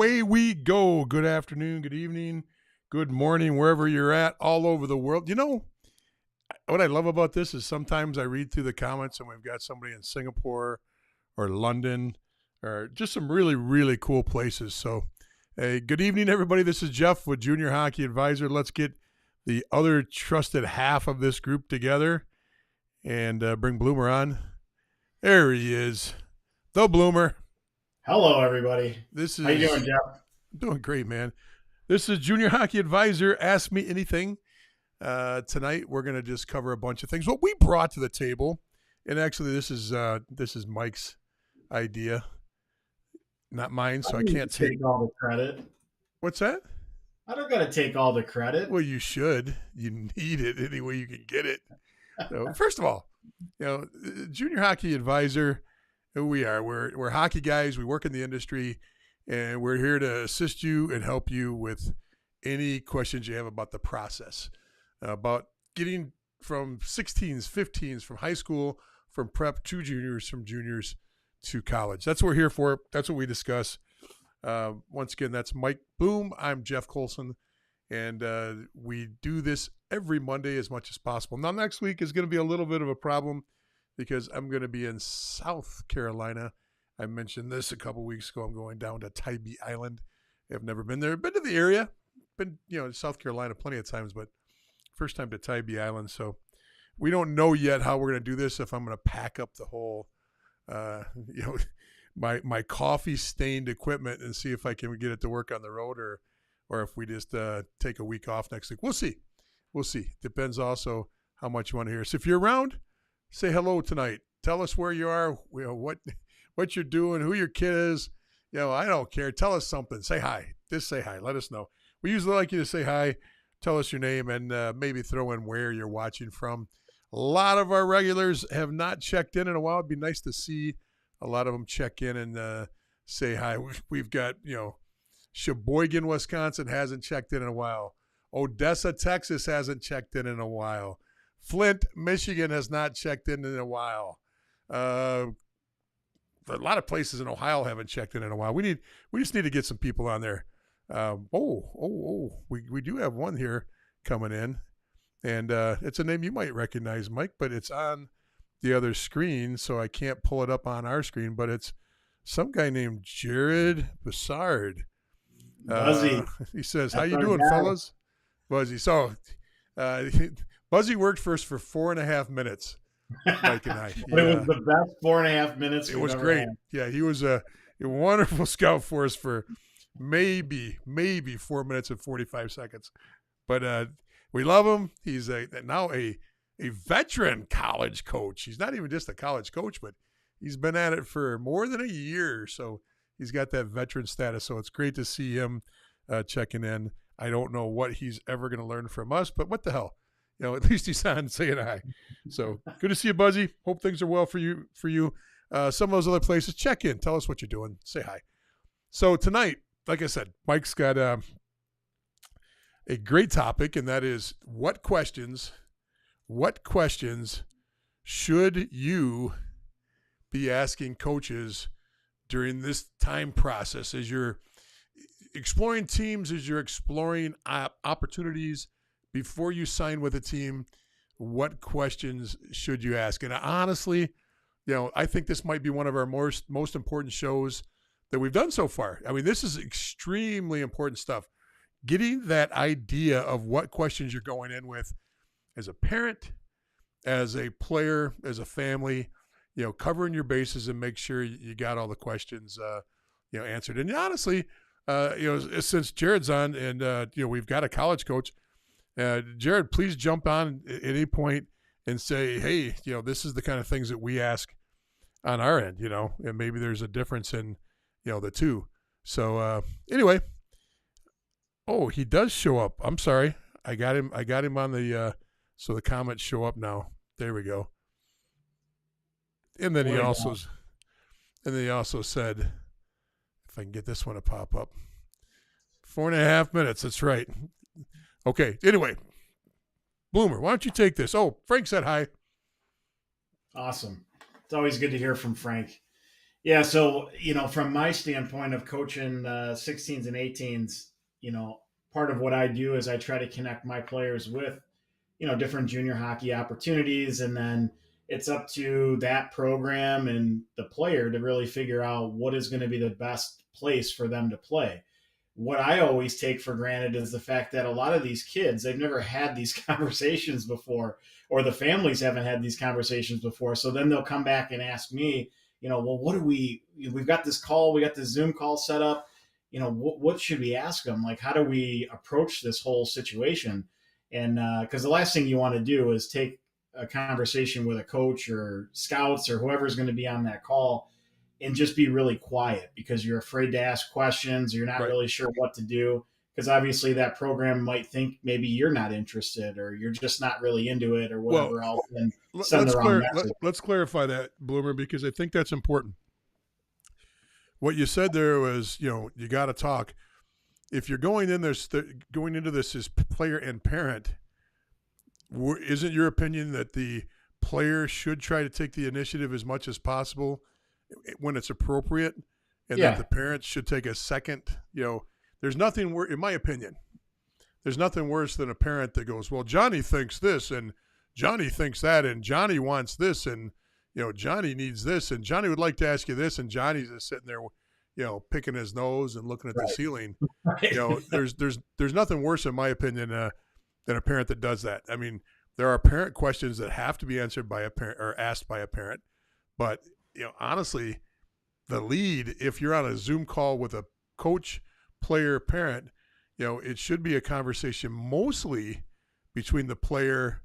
away we go. Good afternoon, good evening, good morning, wherever you're at, all over the world. You know, what I love about this is sometimes I read through the comments and we've got somebody in Singapore or London or just some really, really cool places. So, hey, good evening, everybody. This is Jeff with Junior Hockey Advisor. Let's get the other trusted half of this group together and bring Bloomer on. There he is, the Bloomer. Hello, everybody. This is How you doing, Jeff? doing great, man. This is Junior Hockey Advisor. Ask me anything. Tonight we're going to just cover a bunch of things. What we brought to the table, and actually this is Mike's idea, not mine, so I can't take all the credit. What's that? I don't got to take all the credit. Well, you should. You need it any way you can get it. So, first of all, Junior Hockey Advisor, who we are. We're hockey guys. We work in the industry, and we're here to assist you and help you with any questions you have about the process, about getting from 16s, 15s, from high school, from prep to juniors, from juniors to college. That's what we're here for. That's what we discuss. Once again, that's Mike Boom. I'm Jeff Colson, and we do this every Monday as much as possible. Now, next week is going to be a little bit of a problem because I'm going to be in South Carolina. I mentioned this a couple weeks ago. I'm going down to Tybee Island. I've never been there. Been to the area. Been, South Carolina plenty of times, but first time to Tybee Island. So we don't know yet how we're going to do this, if I'm going to pack up the whole, my coffee-stained equipment and see if I can get it to work on the road or if we just take a week off next week. We'll see. We'll see. Depends also how much you want to hear. So if you're around, say hello tonight. Tell us where you are, what you're doing, who your kid is. I don't care. Tell us something. Say hi. Just say hi. Let us know. We usually like you to say hi, tell us your name, and maybe throw in where you're watching from. A lot of our regulars have not checked in a while. It'd be nice to see a lot of them check in and say hi. We've got, Sheboygan, Wisconsin hasn't checked in a while. Odessa, Texas hasn't checked in a while. Flint, Michigan has not checked in a while. A lot of places in Ohio haven't checked in a while. We just need to get some people on there. We do have one here coming in, and it's a name you might recognize, Mike, but it's on the other screen, so I can't pull it up on our screen, but it's some guy named Jared Bessard. Buzzy. He says, how you doing, fellas? Buzzy. So Buzzy worked for us for 4.5 minutes, Mike and I. But it was the best 4.5 minutes. It was great. Had. Yeah, he was a wonderful scout for us for maybe 4 minutes and 45 seconds. But we love him. He's now a veteran college coach. He's not even just a college coach, but he's been at it for more than a year. So he's got that veteran status. So it's great to see him checking in. I don't know what he's ever going to learn from us, but what the hell? At least he's on saying hi. So good to see you, Buzzy. Hope things are well for you. Some of those other places, check in. Tell us what you're doing. Say hi. So tonight, like I said, Mike's got a great topic, and that is what questions should you be asking coaches during this time process as you're exploring teams, as you're exploring opportunities before you sign with a team? What questions should you ask? And honestly, I think this might be one of our most important shows that we've done so far. I mean, this is extremely important stuff. Getting that idea of what questions you're going in with as a parent, as a player, as a family, covering your bases and make sure you got all the questions, answered. And honestly, since Jared's on and, we've got a college coach, Jared, please jump on at any point and say, hey, this is the kind of things that we ask on our end, and maybe there's a difference in, the two. So anyway, he does show up. I'm sorry. I got him on the, so the comments show up now. There we go. And then he also said, if I can get this one to pop up, 4.5 minutes. That's right. Okay. Anyway, Bloomer, why don't you take this? Oh, Frank said hi. Awesome. It's always good to hear from Frank. Yeah, so from my standpoint of coaching 16s and 18s, part of what I do is I try to connect my players with different junior hockey opportunities, and then it's up to that program and the player to really figure out what is going to be the best place for them to play. What I always take for granted is the fact that a lot of these kids, they've never had these conversations before, or the families haven't had these conversations before. So then they'll come back and ask me, well, what do we've got this call, we got this Zoom call set up. What should we ask them? Like, how do we approach this whole situation? And because the last thing you want to do is take a conversation with a coach or scouts or whoever's going to be on that call and just be really quiet because you're afraid to ask questions. You're not Right. really sure what to do because obviously that program might think maybe you're not interested or you're just not really into it or Well, whatever else, and send the wrong message. let's clarify that, Bloomer, because I think that's important. What you said there was, you got to talk. If you're going into this as player and parent, isn't your opinion that the player should try to take the initiative as much as possible when it's appropriate, and that the parents should take a second? There's nothing in my opinion, there's nothing worse than a parent that goes, well, Johnny thinks this and Johnny thinks that and Johnny wants this and Johnny needs this and Johnny would like to ask you this, and Johnny's just sitting there picking his nose and looking at the ceiling. Right. There's nothing worse in my opinion than a parent that does that. I mean, there are parent questions that have to be answered by a parent or asked by a parent, but honestly, the lead, if you're on a Zoom call with a coach, player, parent, it should be a conversation mostly between the player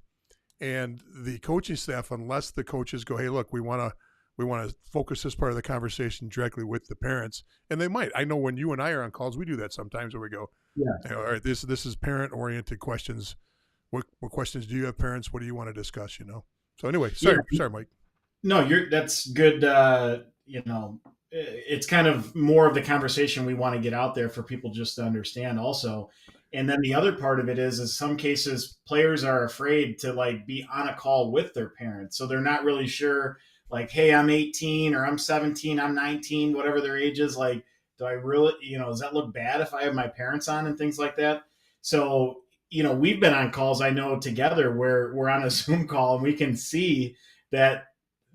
and the coaching staff, unless the coaches go, hey, look, we want to focus this part of the conversation directly with the parents. And they might. I know when you and I are on calls, we do that sometimes where we go, all right, this is parent-oriented questions. What questions do you have, parents? What do you want to discuss, So anyway, sorry, Mike. No, that's good. It's kind of more of the conversation we want to get out there for people just to understand also. And then the other part of it is some cases players are afraid to be on a call with their parents. So they're not really sure, like, hey, I'm 18 or I'm 17, I'm 19, whatever their age is. Like, do I really, does that look bad if I have my parents on and things like that? So, we've been on calls, I know, together where we're on a Zoom call and we can see that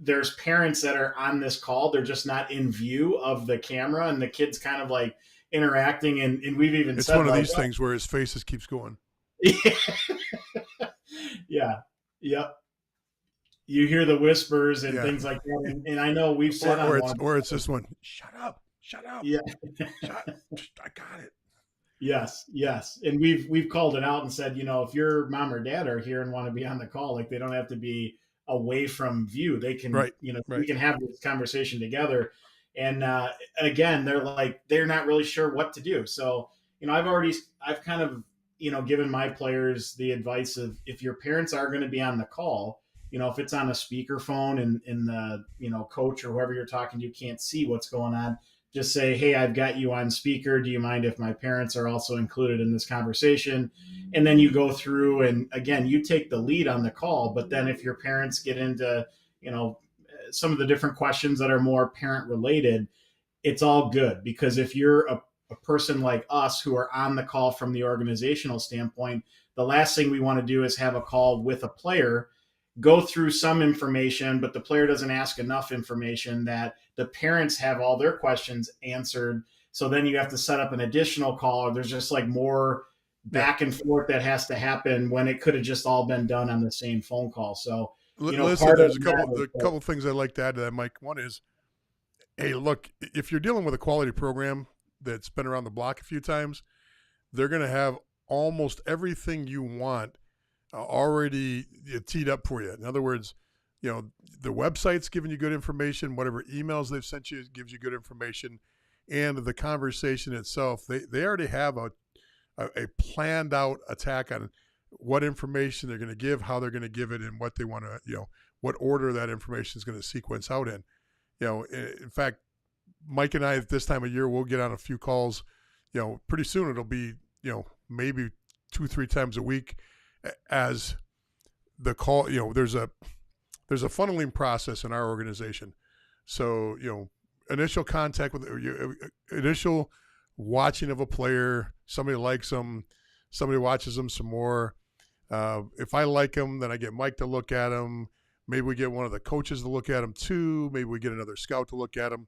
there's parents that are on this call. They're just not in view of the camera, and the kid's kind of like interacting. And we've even it's said one of these things where his face just keeps going. Yeah. Yep. You hear the whispers and things like that. And I know we've said or it's this one, shut up. Yeah. I got it. Yes. And we've called it out and said, if your mom or dad are here and want to be on the call, like, they don't have to be away from view. They can, we can have this conversation together. And again, they're not really sure what to do. So, I've kind of, given my players the advice of, if your parents are going to be on the call, if it's on a speakerphone and the, coach or whoever you're talking to can't see what's going on, just say, hey, I've got you on speaker. Do you mind if my parents are also included in this conversation? And then you go through, and again, you take the lead on the call. But then if your parents get into, some of the different questions that are more parent related, it's all good, because if you're a person like us who are on the call from the organizational standpoint, the last thing we want to do is have a call with a player, go through some information, but the player doesn't ask enough information that the parents have all their questions answered. So then you have to set up an additional call, or there's just more back and forth that has to happen when it could have just all been done on the same phone call. So, listen, there's a couple of things I'd like to add to that, Mike. One is, hey, look, if you're dealing with a quality program that's been around the block a few times, they're going to have almost everything you want already teed up for you. In other words, the website's giving you good information, whatever emails they've sent you gives you good information, and the conversation itself, they already have a planned out attack on what information they're going to give, how they're going to give it, and what they want to, what order that information is going to sequence out in. In fact, Mike and I at this time of year, we'll get on a few calls, pretty soon it'll be, maybe 2-3 times a week, as the call, there's a funneling process in our organization. So, initial contact with initial watching of a player. Somebody likes them, somebody watches them some more. If I like them, then I get Mike to look at them. Maybe we get one of the coaches to look at them too. Maybe we get another scout to look at them.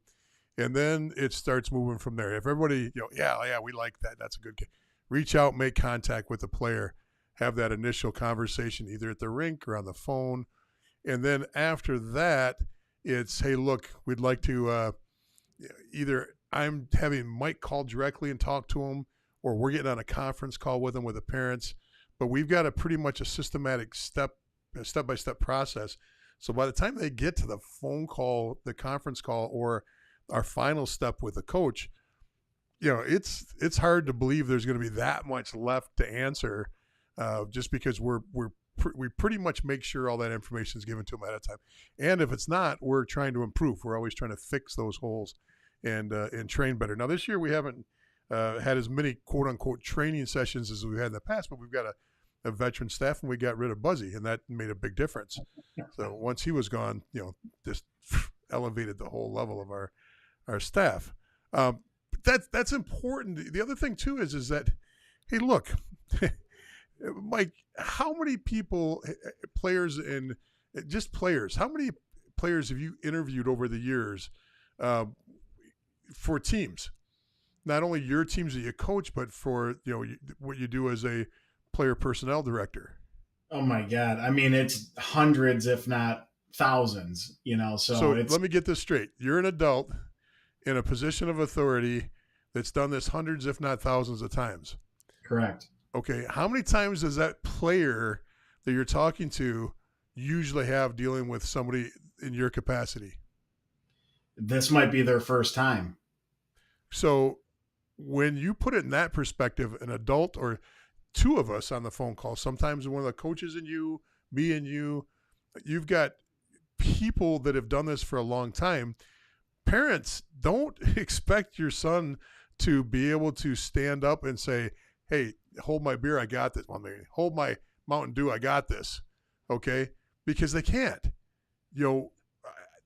And then it starts moving from there. If everybody, yeah, we like that. That's a good game. Reach out, make contact with the player, have that initial conversation either at the rink or on the phone. And then after that, it's, hey, look, we'd like to either I'm having Mike call directly and talk to him, or we're getting on a conference call with him with the parents. But we've got a pretty much a systematic step-by-step process. So by the time they get to the phone call, the conference call, or our final step with the coach, it's hard to believe there's going to be that much left to answer, just because we pretty much make sure all that information is given to them ahead of time. And if it's not, we're trying to improve. We're always trying to fix those holes and train better. Now this year we haven't had as many quote unquote training sessions as we've had in the past, but we've got a veteran staff, and we got rid of Buzzy, and that made a big difference. So once he was gone, just elevated the whole level of our staff. That's important. The other thing too is that, hey, look, Mike, how many people, players and just players, how many players have you interviewed over the years for teams? Not only your teams that you coach, but for what you do as a player personnel director. Oh my God! I mean, it's hundreds, if not thousands. So let me get this straight: you're an adult in a position of authority that's done this hundreds, if not thousands, of times. Correct. Okay, how many times does that player that you're talking to usually have dealing with somebody in your capacity? This might be their first time. So when you put it in that perspective, an adult or two of us on the phone call, sometimes one of the coaches and you, me and you've got people that have done this for a long time. Parents, don't expect your son to be able to stand up and say, hey, hold my beer, I got this. Hold my Mountain Dew, I got this. Okay? Because they can't.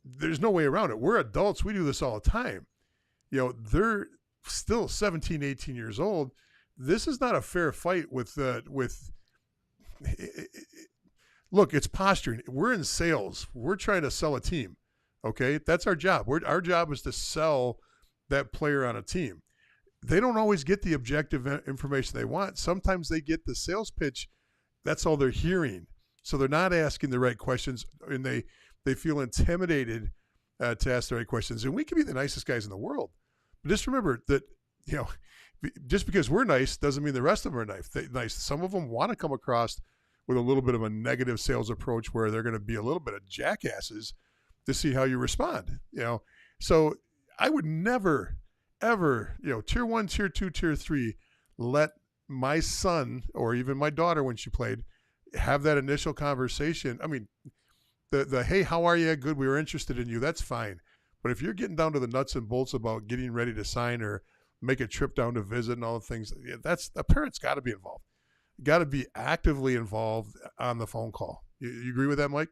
There's no way around it. We're adults. We do this all the time. They're still 17, 18 years old. This is not a fair fight with look, it's posturing. We're in sales. We're trying to sell a team. Okay? That's our job. Our job is to sell that player on a team. They don't always get the objective information they want. Sometimes they get the sales pitch. That's all they're hearing. So they're not asking the right questions, and they feel intimidated to ask the right questions. And we can be the nicest guys in the world. But just remember that, just because we're nice doesn't mean the rest of them are nice. Some of them want to come across with a little bit of a negative sales approach where they're going to be a little bit of jackasses to see how you respond. So I would never, ever, tier 1, tier 2, tier 3, let my son or even my daughter, when she played, have that initial conversation. I mean, the hey, how are you? Good, we were interested in you. That's fine. But if you're getting down to the nuts and bolts about getting ready to sign or make a trip down to visit and all the things, that's a parent's got to be involved. Got to be actively involved on the phone call. You agree with that, Mike?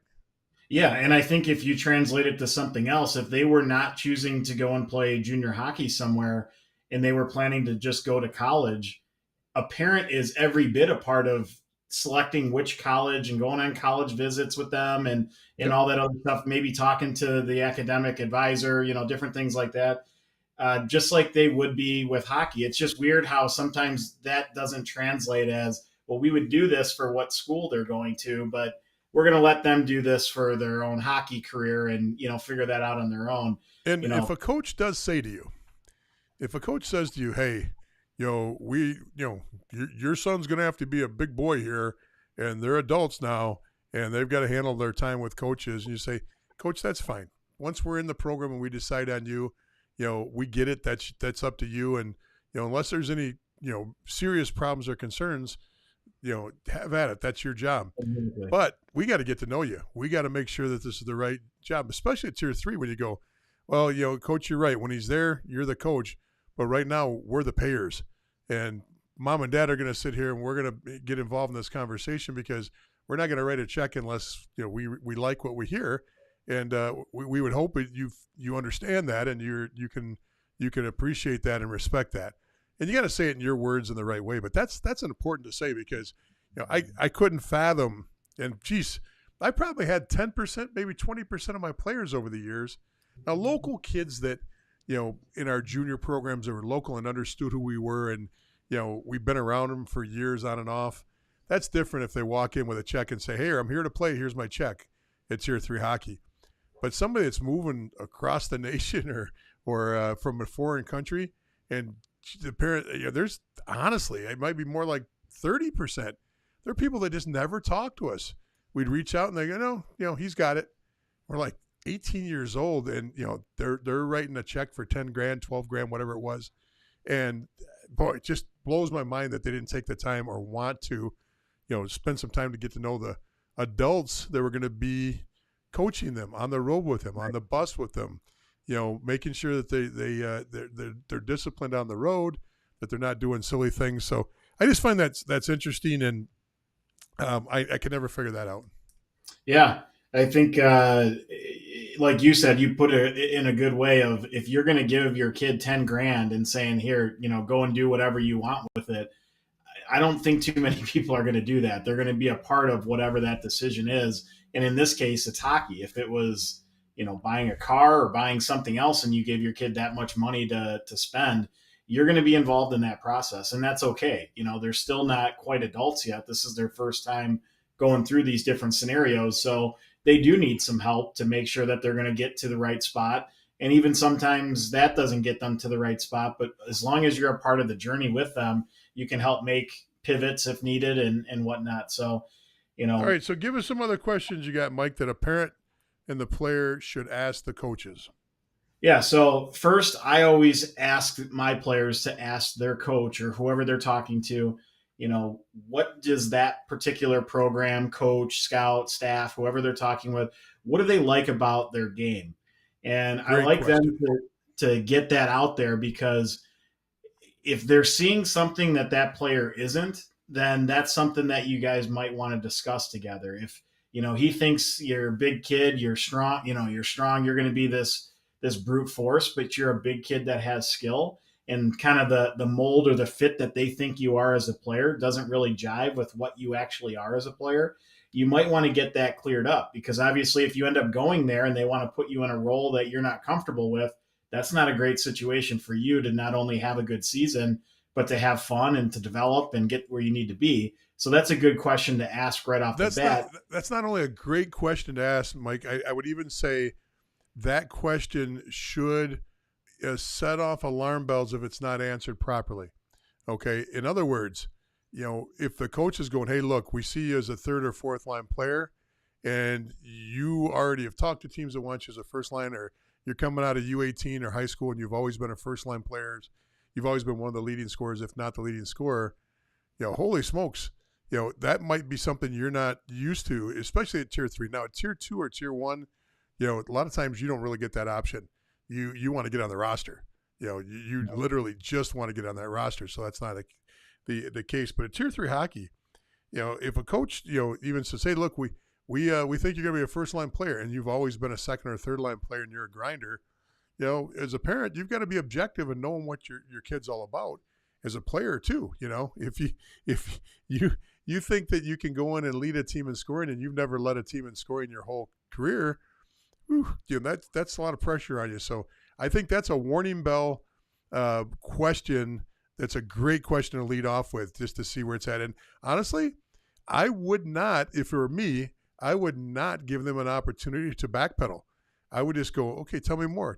Yeah, and I think if you translate it to something else, if they were not choosing to go and play junior hockey somewhere and they were planning to just go to college, a parent is every bit a part of selecting which college and going on college visits with them and all that other stuff, maybe talking to the academic advisor, different things like that, just like they would be with hockey. It's just weird how sometimes that doesn't translate as, well, we would do this for what school they're going to, but we're going to let them do this for their own hockey career and, figure that out on their own. And if a coach does say to you, if a coach says to you, hey, your son's going to have to be a big boy here and they're adults now and they've got to handle their time with coaches. And you say, Coach, that's fine. Once we're in the program and we decide on you, we get it. That's up to you. And, unless there's any, serious problems or concerns, have at it. That's your job. Mm-hmm. But we got to get to know you. We got to make sure that this is the right job, especially at tier 3 when you go, well, Coach, you're right. When he's there, you're the coach. But right now, we're the payers. And mom and dad are going to sit here and we're going to get involved in this conversation because we're not going to write a check unless we like what we hear. And we would hope that you understand that, and you can appreciate that and respect that. And you got to say it in your words in the right way. But that's important to say, because I couldn't fathom. And geez, I probably had 10%, maybe 20% of my players over the years. Now, local kids that in our junior programs that were local and understood who we were, and we've been around them for years on and off. That's different if they walk in with a check and say, "Hey, I'm here to play. Here's my check." It's Tier 3 hockey. But somebody that's moving across the nation or from a foreign country, and the parent, there's honestly, it might be more like 30%. There are people that just never talk to us. We'd reach out and they go, "No, he's got it." We're like 18 years old, and they're writing a check for 10 grand, 12 grand, whatever it was. And boy, it just blows my mind that they didn't take the time or want to, spend some time to get to know the adults that were going to be coaching them on the road with them, on the bus with them, making sure that they're disciplined on the road, that they're not doing silly things. So I just find that's interesting, and I can never figure that out. Yeah, I think like you said, you put it in a good way of, if you're going to give your kid 10 grand and saying, "Here, go and do whatever you want with it," I don't think too many people are going to do that. They're going to be a part of whatever that decision is. And in this case, it's hockey. If it was, buying a car or buying something else, and you give your kid that much money to spend, you're going to be involved in that process. And that's okay. They're still not quite adults yet. This is their first time going through these different scenarios. So they do need some help to make sure that they're going to get to the right spot. And even sometimes that doesn't get them to the right spot. But as long as you're a part of the journey with them, you can help make pivots if needed and whatnot. So, All right. So give us some other questions you got, Mike, that a parent and the player should ask the coaches. Yeah. So first, I always ask my players to ask their coach or whoever they're talking to, what does that particular program, coach, scout, staff, whoever they're talking with, what do they like about their game? And I like them to get that out there, because if they're seeing something that player isn't, then that's something that you guys might want to discuss together. If, he thinks you're a big kid, you're strong, you're going to be this brute force, but you're a big kid that has skill, and kind of the mold or the fit that they think you are as a player doesn't really jive with what you actually are as a player, you might want to get that cleared up. Because obviously if you end up going there and they want to put you in a role that you're not comfortable with, that's not a great situation for you to not only have a good season, but to have fun and to develop and get where you need to be. So that's a good question to ask right off the bat. That's not only a great question to ask, Mike. I would even say that question should set off alarm bells if it's not answered properly. Okay. In other words, if the coach is going, "Hey, look, we see you as a third or fourth line player, and you already have talked to teams that want you as a first line, or you're coming out of U18 or high school and you've always been a first line player. You've always been one of the leading scorers, if not the leading scorer." Holy smokes. That might be something you're not used to, especially at Tier 3. Now, at Tier 2 or Tier 1, a lot of times you don't really get that option. You want to get on the roster. You literally just want to get on that roster. So that's not the case. But at Tier 3 hockey, if a coach, even says, "Hey, look, we think you're going to be a first line player, and you've always been a second or third line player, and you're a grinder," as a parent, you've got to be objective and knowing what your kid's all about. As a player too, if you think that you can go in and lead a team in scoring, and you've never led a team in scoring your whole career, that's a lot of pressure on you. So I think that's a warning bell question. That's a great question to lead off with, just to see where it's at. And honestly, I would not, if it were me, I would not give them an opportunity to backpedal. I would just go, "Okay, tell me more,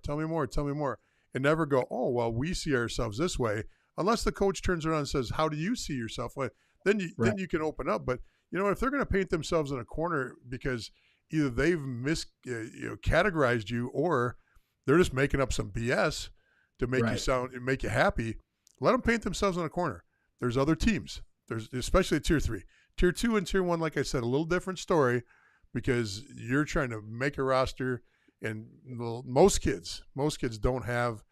and never go, "Oh, well, we see ourselves this way," unless the coach turns around and says, "How do you see yourself?" Well, then you can open up. But if they're going to paint themselves in a corner because either they've categorized you, or they're just making up some BS to make you sound and make you happy, let them paint themselves in a corner. There's other teams. There's especially Tier 3. Tier 2 and Tier 1, like I said, a little different story, because you're trying to make a roster, and most kids don't have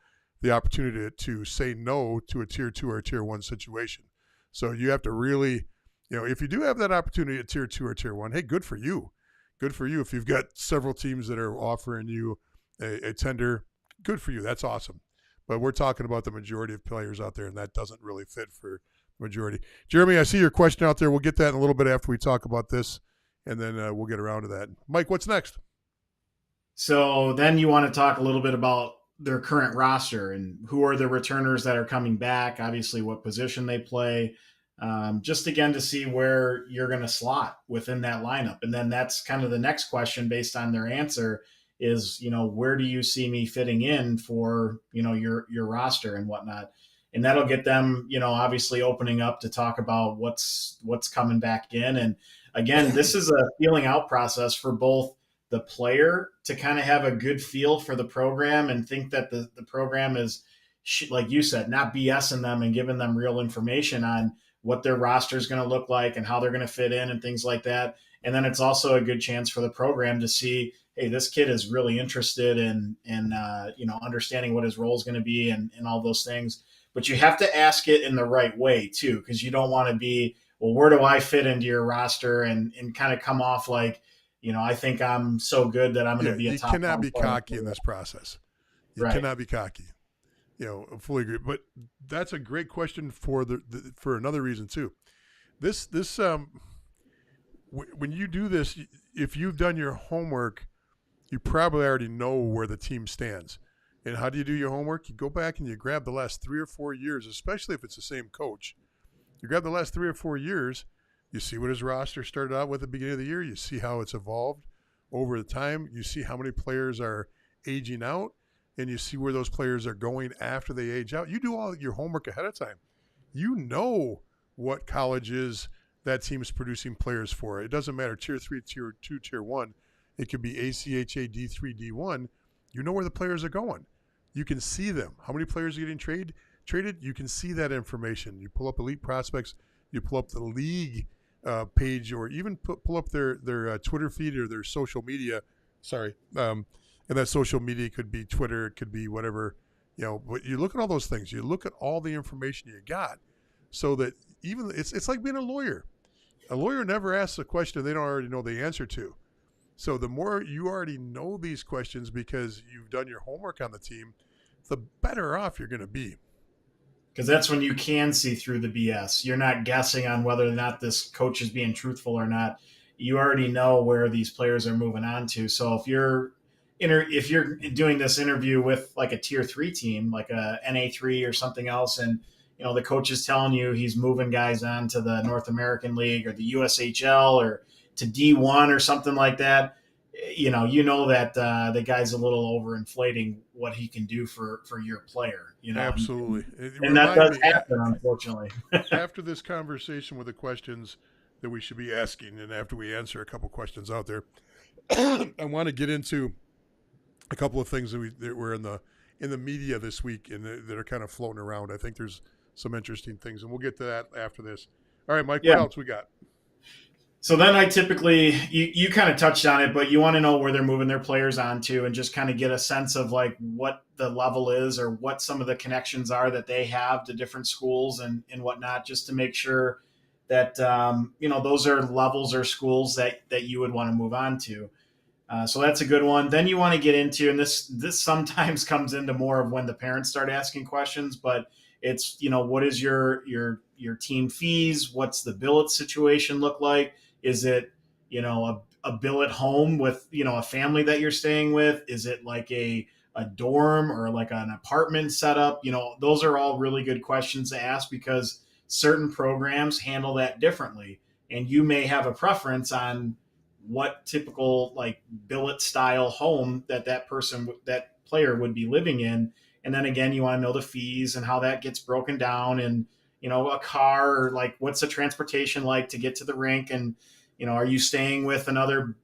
the opportunity to say no to a Tier 2 or a Tier 1 situation. So you have to really, if you do have that opportunity at Tier 2 or Tier 1, hey, good for you. good for you. If you've got several teams that are offering you a tender, good for you. That's awesome. But we're talking about the majority of players out there, and that doesn't really fit for the majority. Jeremy, I see your question out there. We'll get that in a little bit after we talk about this, and then we'll get around to that. Mike, what's next? So then you want to talk a little bit about their current roster and who are the returners that are coming back, obviously what position they play, just again to see where you're going to slot within that lineup. And then that's kind of the next question based on their answer is, where do you see me fitting in for, your roster and whatnot. And that'll get them, obviously opening up to talk about what's coming back in. And again, this is a feeling out process for both the player to kind of have a good feel for the program and think that the program is, like you said, not BSing them and giving them real information on what their roster is going to look like and how they're going to fit in and things like that. And then it's also a good chance for the program to see, hey, this kid is really interested in understanding what his role is going to be and all those things. But you have to ask it in the right way too, because you don't want to be, well, where do I fit into your roster and kind of come off like, I think I'm so good that I'm going to be a top. You cannot be cocky in this process. You cannot be cocky. I fully agree. But that's a great question for for another reason too. This when you do this, if you've done your homework, you probably already know where the team stands. And how do you do your homework? You go back and you grab the last 3 or 4 years, especially if it's the same coach. You grab the last 3 or 4 years. You see what his roster started out with at the beginning of the year. You see how it's evolved over the time. You see how many players are aging out, and you see where those players are going after they age out. You do all your homework ahead of time. You know what colleges that team's producing players for. It doesn't matter Tier 3, Tier 2, Tier 1. It could be ACHA, D3, D1. You know where the players are going. You can see them. How many players are getting traded? You can see that information. You pull up Elite Prospects. You pull up the league page, or even pull up their Twitter feed or their social media. And that social media could be Twitter, it could be whatever, but you look at all those things. You look at all the information you got, so that even it's like being a lawyer. A lawyer never asks a question they don't already know the answer to. So the more you already know these questions because you've done your homework on the team, the better off you're going to be. Because that's when you can see through the BS. You're not guessing on whether or not this coach is being truthful or not. You already know where these players are moving on to. So if you're doing this interview with like a Tier 3 team, like a NA3 or something else, and the coach is telling you he's moving guys on to the North American League or the USHL or to D1 or something like that, you know that the guy's a little overinflating what he can do for your player. Absolutely, and that does happen, unfortunately. After this conversation with the questions that we should be asking, and after we answer a couple questions out there, I want to get into a couple of things that were in the media this week and that are kind of floating around. I think there's some interesting things, and we'll get to that after this. All right, Mike, What else we got? So then I typically, you kind of touched on it, but you want to know where they're moving their players onto and just kind of get a sense of like what the level is or what some of the connections are that they have to different schools and whatnot, just to make sure that, those are levels or schools that you would want to move on to. So that's a good one. Then you want to get into, and this sometimes comes into more of when the parents start asking questions, but it's, what is your team fees? What's the billet situation look like? Is it, a billet home with, a family that you're staying with? Is it like a dorm or like an apartment setup? Those are all really good questions to ask because certain programs handle that differently. And you may have a preference on what typical like billet style home that player would be living in. And then again, you want to know the fees and how that gets broken down and, a car, or like what's the transportation like to get to the rink? And, are you staying with another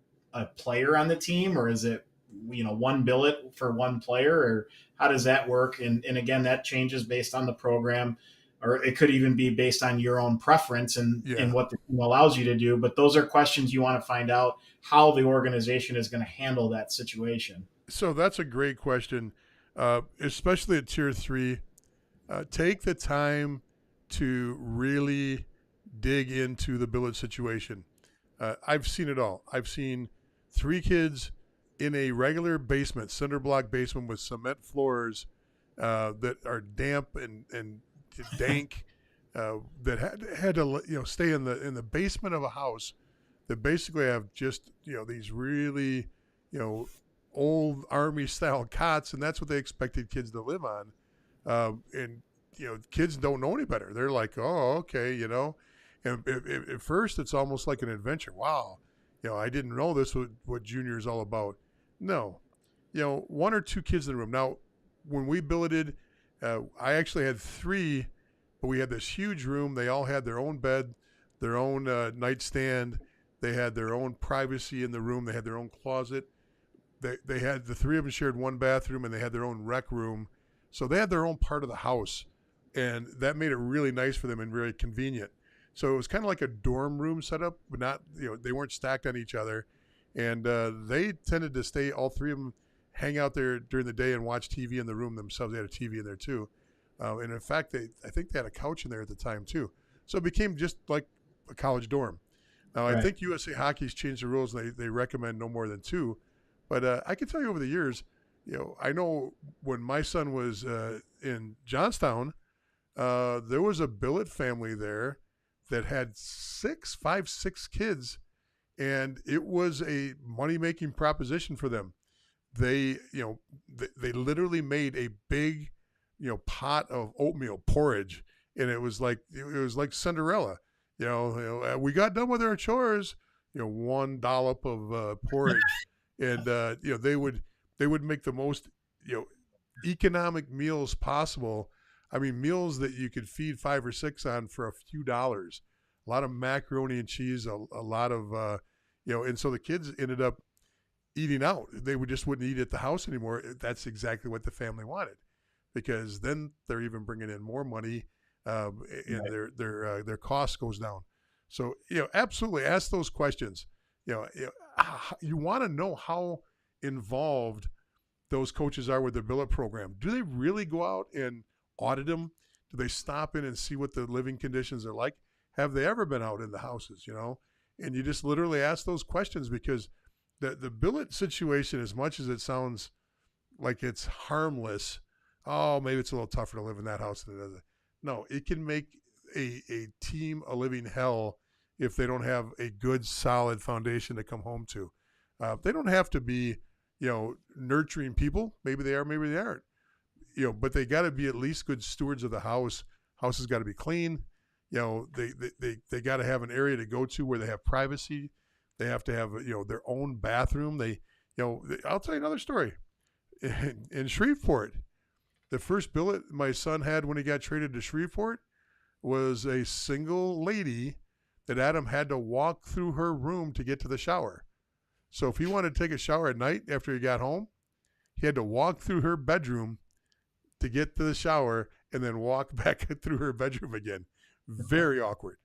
player on the team, or is it, one billet for one player, or how does that work? And again, that changes based on the program, or it could even be based on your own preference and what the team allows you to do. But those are questions you want to find out how the organization is going to handle that situation. So that's a great question, especially at Tier 3. Take the time to really dig into the billet situation. I've seen it all. I've seen 3 kids in a regular basement, cinder block basement with cement floors that are damp and dank, that had to stay in the basement of a house that basically have just these really old army style cots, and that's what they expected kids to live on. And kids don't know any better. They're like, oh, okay, And at first, it's almost like an adventure. Wow, I didn't know this was what junior is all about. No, 1 or 2 kids in the room. Now, when we billeted, I actually had 3, but we had this huge room. They all had their own bed, their own nightstand. They had their own privacy in the room. They had their own closet. They had, the 3 of them shared one bathroom, and they had their own rec room. So they had their own part of the house, and that made it really nice for them and really convenient. So it was kind of like a dorm room setup, but not, they weren't stacked on each other. And they tended to stay, all 3 of them, hang out there during the day and watch TV in the room themselves. They had a TV in there too. And in fact, I think they had a couch in there at the time too. So it became just like a college dorm. Now, right. I think USA Hockey's changed the rules, and they recommend no more than 2. But I can tell you over the years, I know when my son was in Johnstown, there was a billet family there that had 6 kids, and it was a money-making proposition for them. They literally made a big, pot of oatmeal porridge, and it was like Cinderella. We got done with our chores, 1 dollop of porridge, and they would make the most economic meals possible. I mean, meals that you could feed 5 or 6 on for a few dollars. A lot of macaroni and cheese, a lot of and so the kids ended up eating out. They just wouldn't eat at the house anymore. That's exactly what the family wanted, because then they're even bringing in more money, and their cost goes down. So absolutely ask those questions. You want to know how involved those coaches are with their billet program. Do they really go out and audit them? Do they stop in and see what the living conditions are like? Have they ever been out in the houses? And you just literally ask those questions, because the billet situation, as much as it sounds like it's harmless, maybe it's a little tougher to live in that house than it is. No, it can make a team a living hell if they don't have a good, solid foundation to come home to. They don't have to be, nurturing people. Maybe they are, maybe they aren't. But they got to be at least good stewards of the house. House has got to be clean. They got to have an area to go to where they have privacy. They have to have, their own bathroom. I'll tell you another story. In Shreveport, the first billet my son had when he got traded to Shreveport was a single lady that Adam had to walk through her room to get to the shower. So if he wanted to take a shower at night after he got home, he had to walk through her bedroom to get to the shower and then walk back through her bedroom again. Very awkward.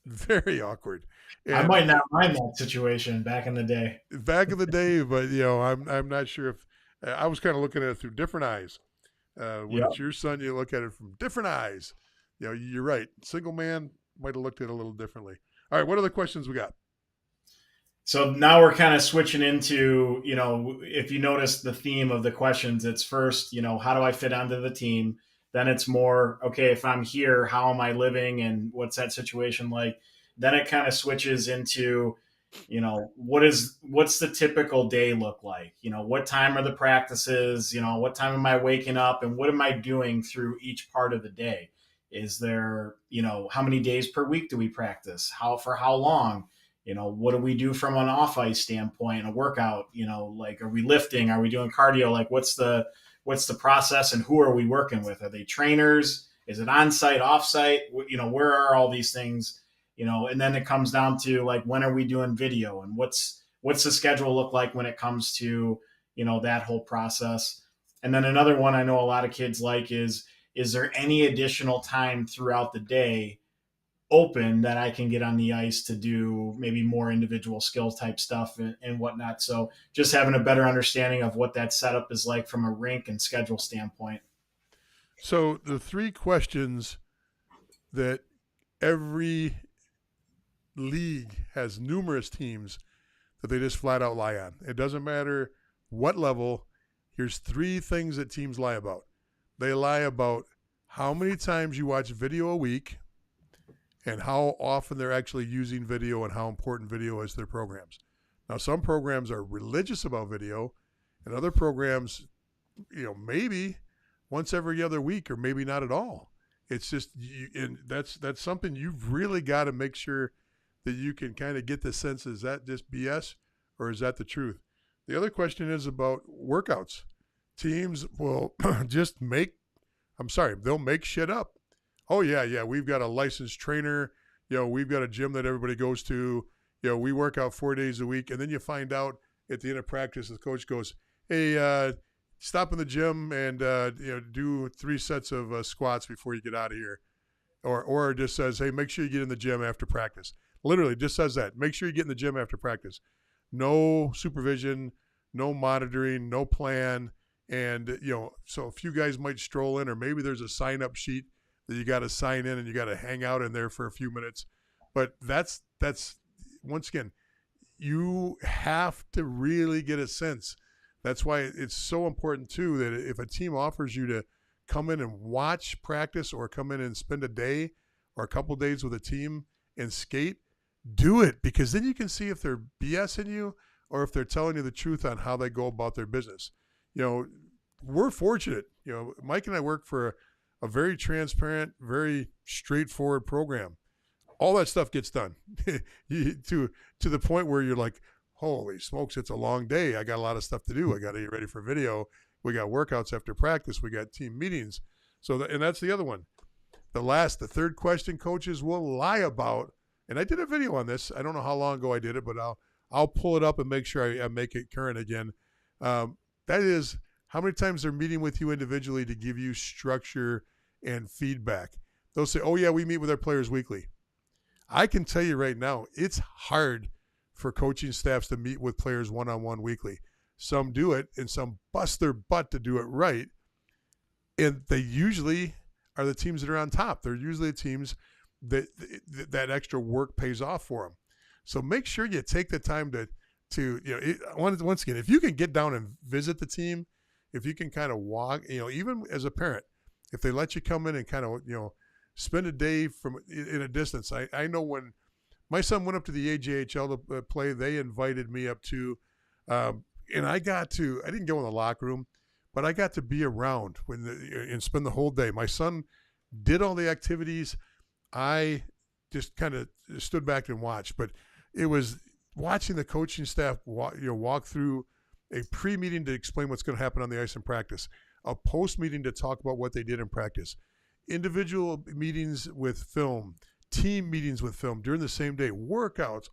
Very awkward. And I might not mind that situation back in the day. Back in the day, but I'm not sure if I was kind of looking at it through different eyes. When it's your son, you look at it from different eyes. You're right. Single man might have looked at it a little differently. All right, what other questions we got? So now we're kind of switching into, if you notice the theme of the questions, it's first, how do I fit onto the team? Then it's more, okay, if I'm here, how am I living and what's that situation like? Then it kind of switches into, what's the typical day look like? What time are the practices? What time am I waking up, and what am I doing through each part of the day? Is there, how many days per week do we practice? For how long? What do we do from an off ice standpoint, a workout? Are we lifting? Are we doing cardio? Like, what's the process, and who are we working with? Are they trainers? Is it on-site, off-site? Where are all these things? And then it comes down to, like, when are we doing video, and what's the schedule look like when it comes to, that whole process? And then another one I know a lot of kids like is there any additional time throughout the day open that I can get on the ice to do maybe more individual skill type stuff and whatnot? So just having a better understanding of what that setup is like from a rink and schedule standpoint. So the 3 questions that every league has numerous teams that they just flat out lie on. It doesn't matter what level. Here's 3 things that teams lie about. They lie about how many times you watch video a week and how often they're actually using video and how important video is to their programs. Now, some programs are religious about video, and other programs, maybe once every other week or maybe not at all. It's just, and that's something you've really got to make sure that you can kind of get the sense, is that just BS or is that the truth? The other question is about workouts. Teams will they'll make shit up. Oh, yeah, we've got a licensed trainer. We've got a gym that everybody goes to. We work out 4 days a week. And then you find out at the end of practice, the coach goes, hey, stop in the gym and do 3 sets of squats before you get out of here. Or just says, hey, make sure you get in the gym after practice. Literally just says that. Make sure you get in the gym after practice. No supervision, no monitoring, no plan. And, so a few guys might stroll in, or maybe there's a sign-up sheet that you got to sign in and you got to hang out in there for a few minutes. But that's once again, you have to really get a sense. That's why it's so important, too, that if a team offers you to come in and watch practice or come in and spend a day or a couple days with a team and skate, do it, because then you can see if they're BSing you or if they're telling you the truth on how they go about their business. We're fortunate. Mike and I work for a very transparent, very straightforward program. All that stuff gets done to the point where you're like, holy smokes, it's a long day. I got a lot of stuff to do. I got to get ready for video. We got workouts after practice. We got team meetings. And that's the other one. The third question coaches will lie about, and I did a video on this. I don't know how long ago I did it, but I'll pull it up and make sure I make it current again. That is how many times they're meeting with you individually to give you structure and feedback. They'll say, oh, yeah, we meet with our players weekly. I can tell you right now, it's hard for coaching staffs to meet with players one-on-one weekly. Some do it, and some bust their butt to do it right. And they usually are the teams that are on top. They're usually the teams that extra work pays off for them. So make sure you take the time to once again, if you can get down and visit the team, if you can kind of walk, even as a parent, if they let you come in and kind of, spend a day in a distance. I know when my son went up to the AJHL to play, they invited me up to, and I didn't go in the locker room, but I got to be around and spend the whole day. My son did all the activities. I just kind of stood back and watched, but it was watching the coaching staff walk through a pre-meeting to explain what's going to happen on the ice in practice, a post-meeting to talk about what they did in practice, individual meetings with film, team meetings with film during the same day, workouts,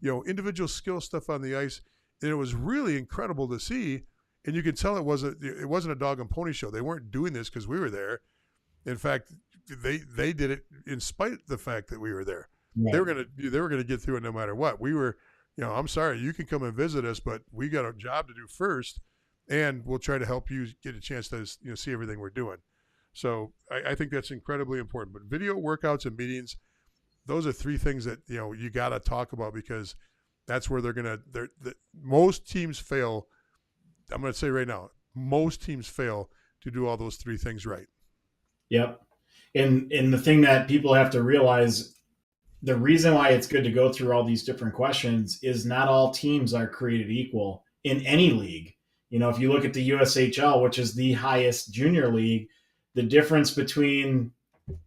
individual skill stuff on the ice. And it was really incredible to see. And you could tell it wasn't a dog and pony show. They weren't doing this because we were there. In fact, they did it in spite of the fact that we were there. Right. They were gonna get through it no matter what. We were, I'm sorry, you can come and visit us, but we got a job to do first, and we'll try to help you get a chance to see everything we're doing. So I think that's incredibly important. But video workouts and meetings, those are 3 things that you got to talk about, because that's where most teams fail. I'm going to say right now, most teams fail to do all those 3 things right. Yep. And the thing that people have to realize, the reason why it's good to go through all these different questions is not all teams are created equal in any league. If you look at the USHL, which is the highest junior league, the difference between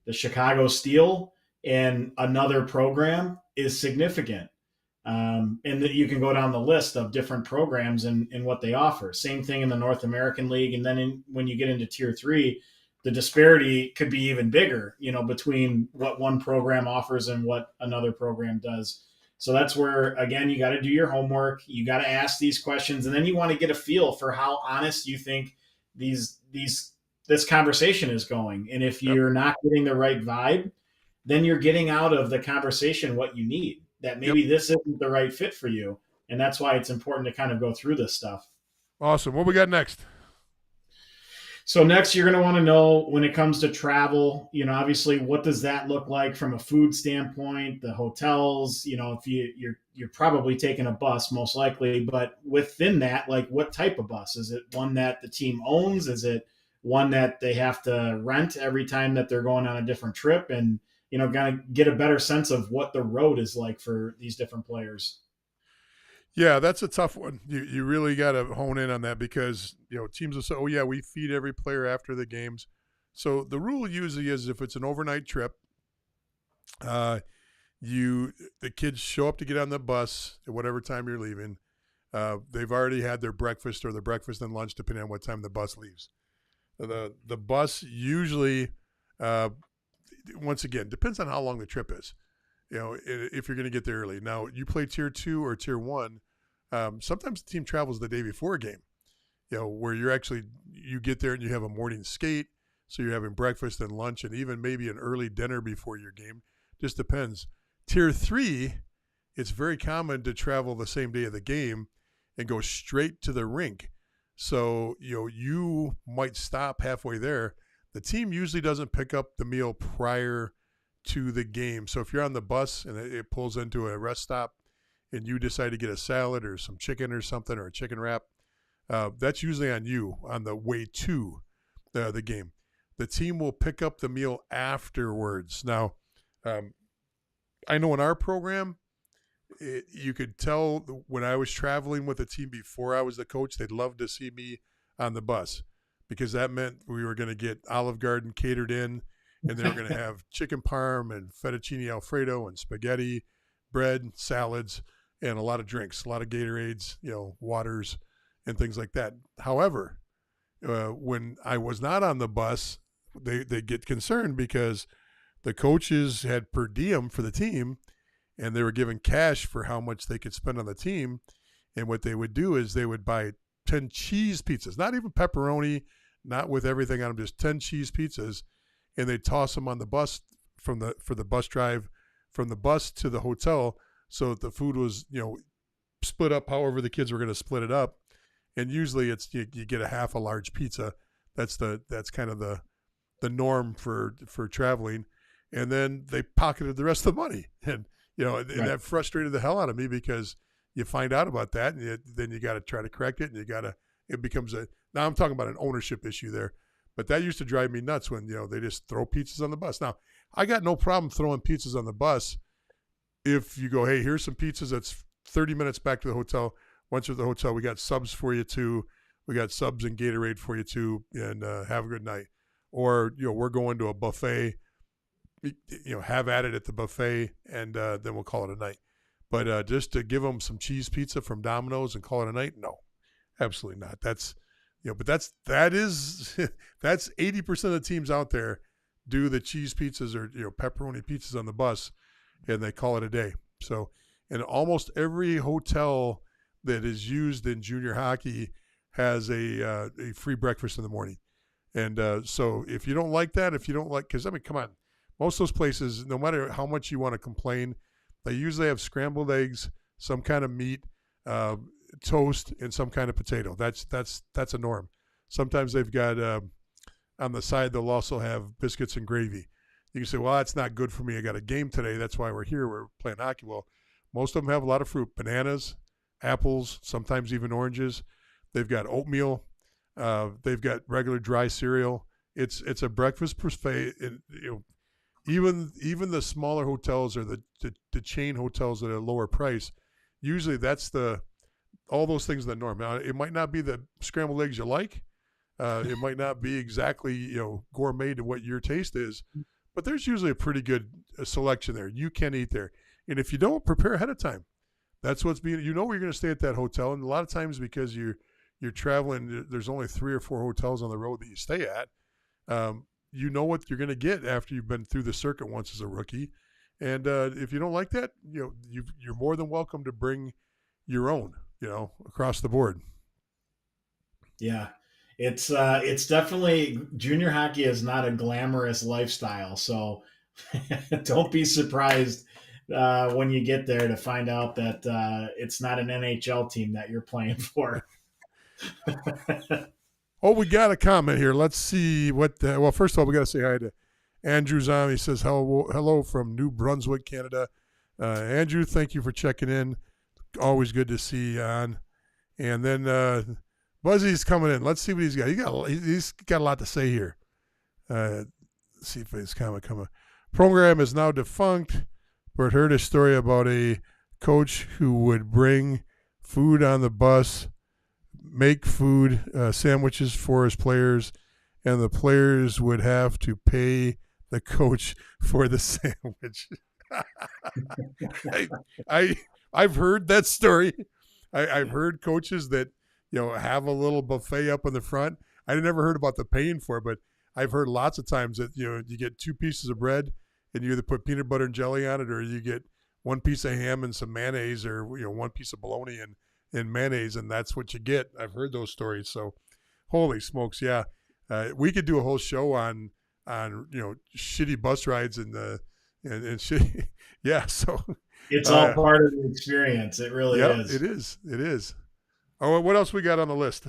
the Chicago Steel and another program is significant. And that you can go down the list of different programs and what they offer. Same thing in the North American League. And then when you get into Tier 3, the disparity could be even bigger, between what one program offers and what another program does. So that's where, again, you got to do your homework. You got to ask these questions, and then you want to get a feel for how honest you think this conversation is going. And if you're not getting the right vibe, then you're getting out of the conversation what you need, that maybe this isn't the right fit for you. And that's why it's important to kind of go through this stuff. Awesome. What we got next? So next, you're going to want to know when it comes to travel. Obviously, what does that look like from a food standpoint? The hotels. If you're probably taking a bus, most likely, but within that, like what type of bus? Is it one that the team owns? Is it one that they have to rent every time that they're going on a different trip? And kind of get a better sense of what the road is like for these different players. Yeah, that's a tough one. You really got to hone in on that because teams will say, "Oh yeah, we feed every player after the games." So the rule usually is if it's an overnight trip, uh, the kids show up to get on the bus at whatever time you're leaving. They've already had their breakfast or their breakfast and lunch, depending on what time the bus leaves. The bus usually, uh, once again, depends on how long the trip is. If you're going to get there early. Now, you play tier 2 or tier 1. Sometimes the team travels the day before a game. Where you get there and you have a morning skate, so you're having breakfast and lunch and even maybe an early dinner before your game. Just depends. Tier 3, it's very common to travel the same day of the game and go straight to the rink. So, you might stop halfway there. The team usually doesn't pick up the meal prior to the game. So if you're on the bus and it pulls into a rest stop and you decide to get a salad or some chicken or something or a chicken wrap, that's usually on you on the way to the game. The team will pick up the meal afterwards. Now, I know in our program, you could tell when I was traveling with the team before I was the coach, they'd love to see me on the bus because that meant we were going to get Olive Garden catered in, and they were going to have chicken parm and fettuccine Alfredo and spaghetti, bread, salads, and a lot of drinks, a lot of Gatorades, waters, and things like that. However, when I was not on the bus, they get concerned because the coaches had per diem for the team, and they were given cash for how much they could spend on the team. And what they would do is they would buy 10 cheese pizzas, not even pepperoni, not with everything on them, just 10 cheese pizzas, and they toss them on the bus for the bus drive from the bus to the hotel, so that the food was split up however the kids were going to split it up. And usually it's you get a half a large pizza. That's kind of the norm for traveling. And then they pocketed the rest of the money, and and Right. that frustrated the hell out of me because you find out about that, and then you got to try to correct it, and it becomes now I'm talking about an ownership issue there. But that used to drive me nuts when they just throw pizzas on the bus. Now, I got no problem throwing pizzas on the bus if you go, hey, here's some pizzas that's 30 minutes back to the hotel. Once you're at the hotel, we got subs for you too. We got subs and Gatorade for you too, and have a good night. Or we're going to a buffet. Have at it at the buffet, and then we'll call it a night. But just to give them some cheese pizza from Domino's and call it a night, no, absolutely not. That's but that's 80% of the teams out there do the cheese pizzas or pepperoni pizzas on the bus, and they call it a day. So, and almost every hotel that is used in junior hockey has a free breakfast in the morning. And so if you don't like that, because come on, most of those places, no matter how much you want to complain, they usually have scrambled eggs, some kind of meat, toast, and some kind of potato. That's a norm. Sometimes they've got on the side they'll also have biscuits and gravy. You can say, well, that's not good for me. I got a game today. That's why we're here. We're playing hockey. Well, most of them have a lot of fruit, bananas, apples, sometimes even oranges. They've got oatmeal. They've got regular dry cereal. It's a breakfast buffet. Even the smaller hotels or the chain hotels at a lower price, usually that's all those things are the norm. Now, it might not be the scrambled eggs you like. It might not be exactly gourmet to what your taste is, but there's usually a pretty good selection there. You can eat there, and if you don't, prepare ahead of time. That's what's being. Where you're going to stay at that hotel, and a lot of times because you're traveling, there's only 3 or 4 hotels on the road that you stay at. You know what you're going to get after you've been through the circuit once as a rookie, and if you don't like that, you're more than welcome to bring your own. Across the board. Yeah. It's definitely, junior hockey is not a glamorous lifestyle. So don't be surprised when you get there to find out that it's not an NHL team that you're playing for. Oh, we got a comment here. Let's see what. Well, first of all, we got to say hi to Andrew Zom. He says hello from New Brunswick, Canada. Andrew, thank you for checking in. Always good to see you on. And then Buzzy's coming in. Let's see what he's got. He's got a lot to say here. Let's see if his comment coming. Program is now defunct, but heard a story about a coach who would bring food on the bus, make food sandwiches for his players, and the players would have to pay the coach for the sandwich. I've heard that story. I've heard coaches that have a little buffet up in the front. I never heard about the paying for it, but I've heard lots of times that you get 2 pieces of bread and you either put peanut butter and jelly on it, or you get 1 piece of ham and some mayonnaise, or 1 piece of bologna and mayonnaise, and that's what you get. I've heard those stories. So, holy smokes, yeah, we could do a whole show on shitty bus rides and shitty, yeah. So it's all part of the experience. It really is. It is. Oh, what else we got on the list?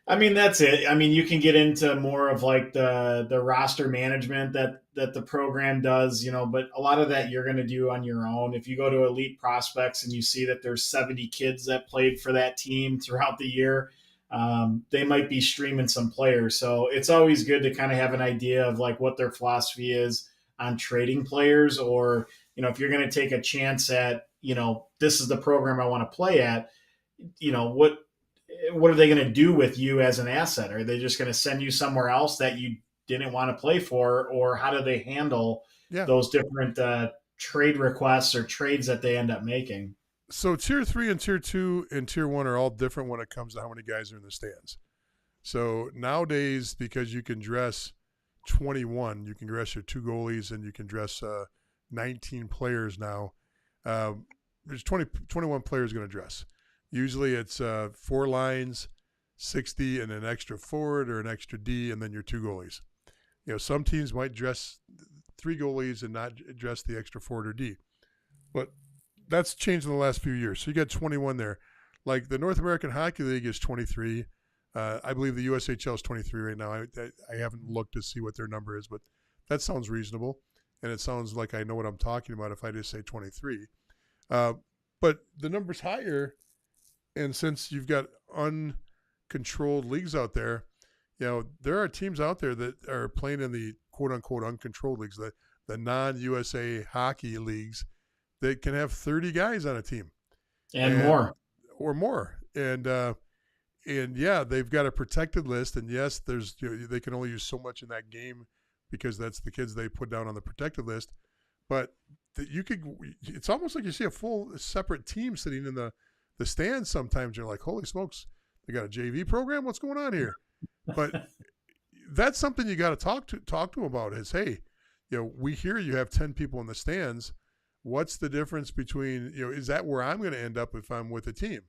I mean, that's it. I mean, you can get into more of like the roster management that the program does, but a lot of that you're going to do on your own. If you go to Elite Prospects and you see that there's 70 kids that played for that team throughout the year, they might be streaming some players. So it's always good to kind of have an idea of like what their philosophy is on trading players, or, if you're going to take a chance at, this is the program I want to play at, what are they going to do with you as an asset? Are they just going to send you somewhere else that you didn't want to play for, or how do they handle those different trade requests or trades that they end up making? So Tier 3 and Tier 2 and Tier 1 are all different when it comes to how many guys are in the stands. So nowadays, because you can dress 21, you can dress your 2 goalies, and you can dress 19 players now. There's 21 players going to dress. Usually it's 4 lines, 60, and an extra forward or an extra D, and then your 2 goalies. Some teams might dress 3 goalies and not dress the extra forward or D. But that's changed in the last few years. So you got 21 there. Like the North American Hockey League is 23. I believe the USHL is 23 right now. I haven't looked to see what their number is, but that sounds reasonable. And it sounds like I know what I'm talking about if I just say 23. But the number's higher. And since you've got uncontrolled leagues out there, there are teams out there that are playing in the quote-unquote uncontrolled leagues, the non-USA hockey leagues, that can have 30 guys on a team. And more. Or more. And yeah, they've got a protected list. And yes, there's they can only use so much in that game because that's the kids they put down on the protected list. But it's almost like you see a full separate team sitting in the stands sometimes. You're like, holy smokes, they got a JV program? What's going on here? But that's something you got to talk to them about is, hey, we hear you have 10 people in the stands. What's the difference between, is that where I'm going to end up if I'm with a team?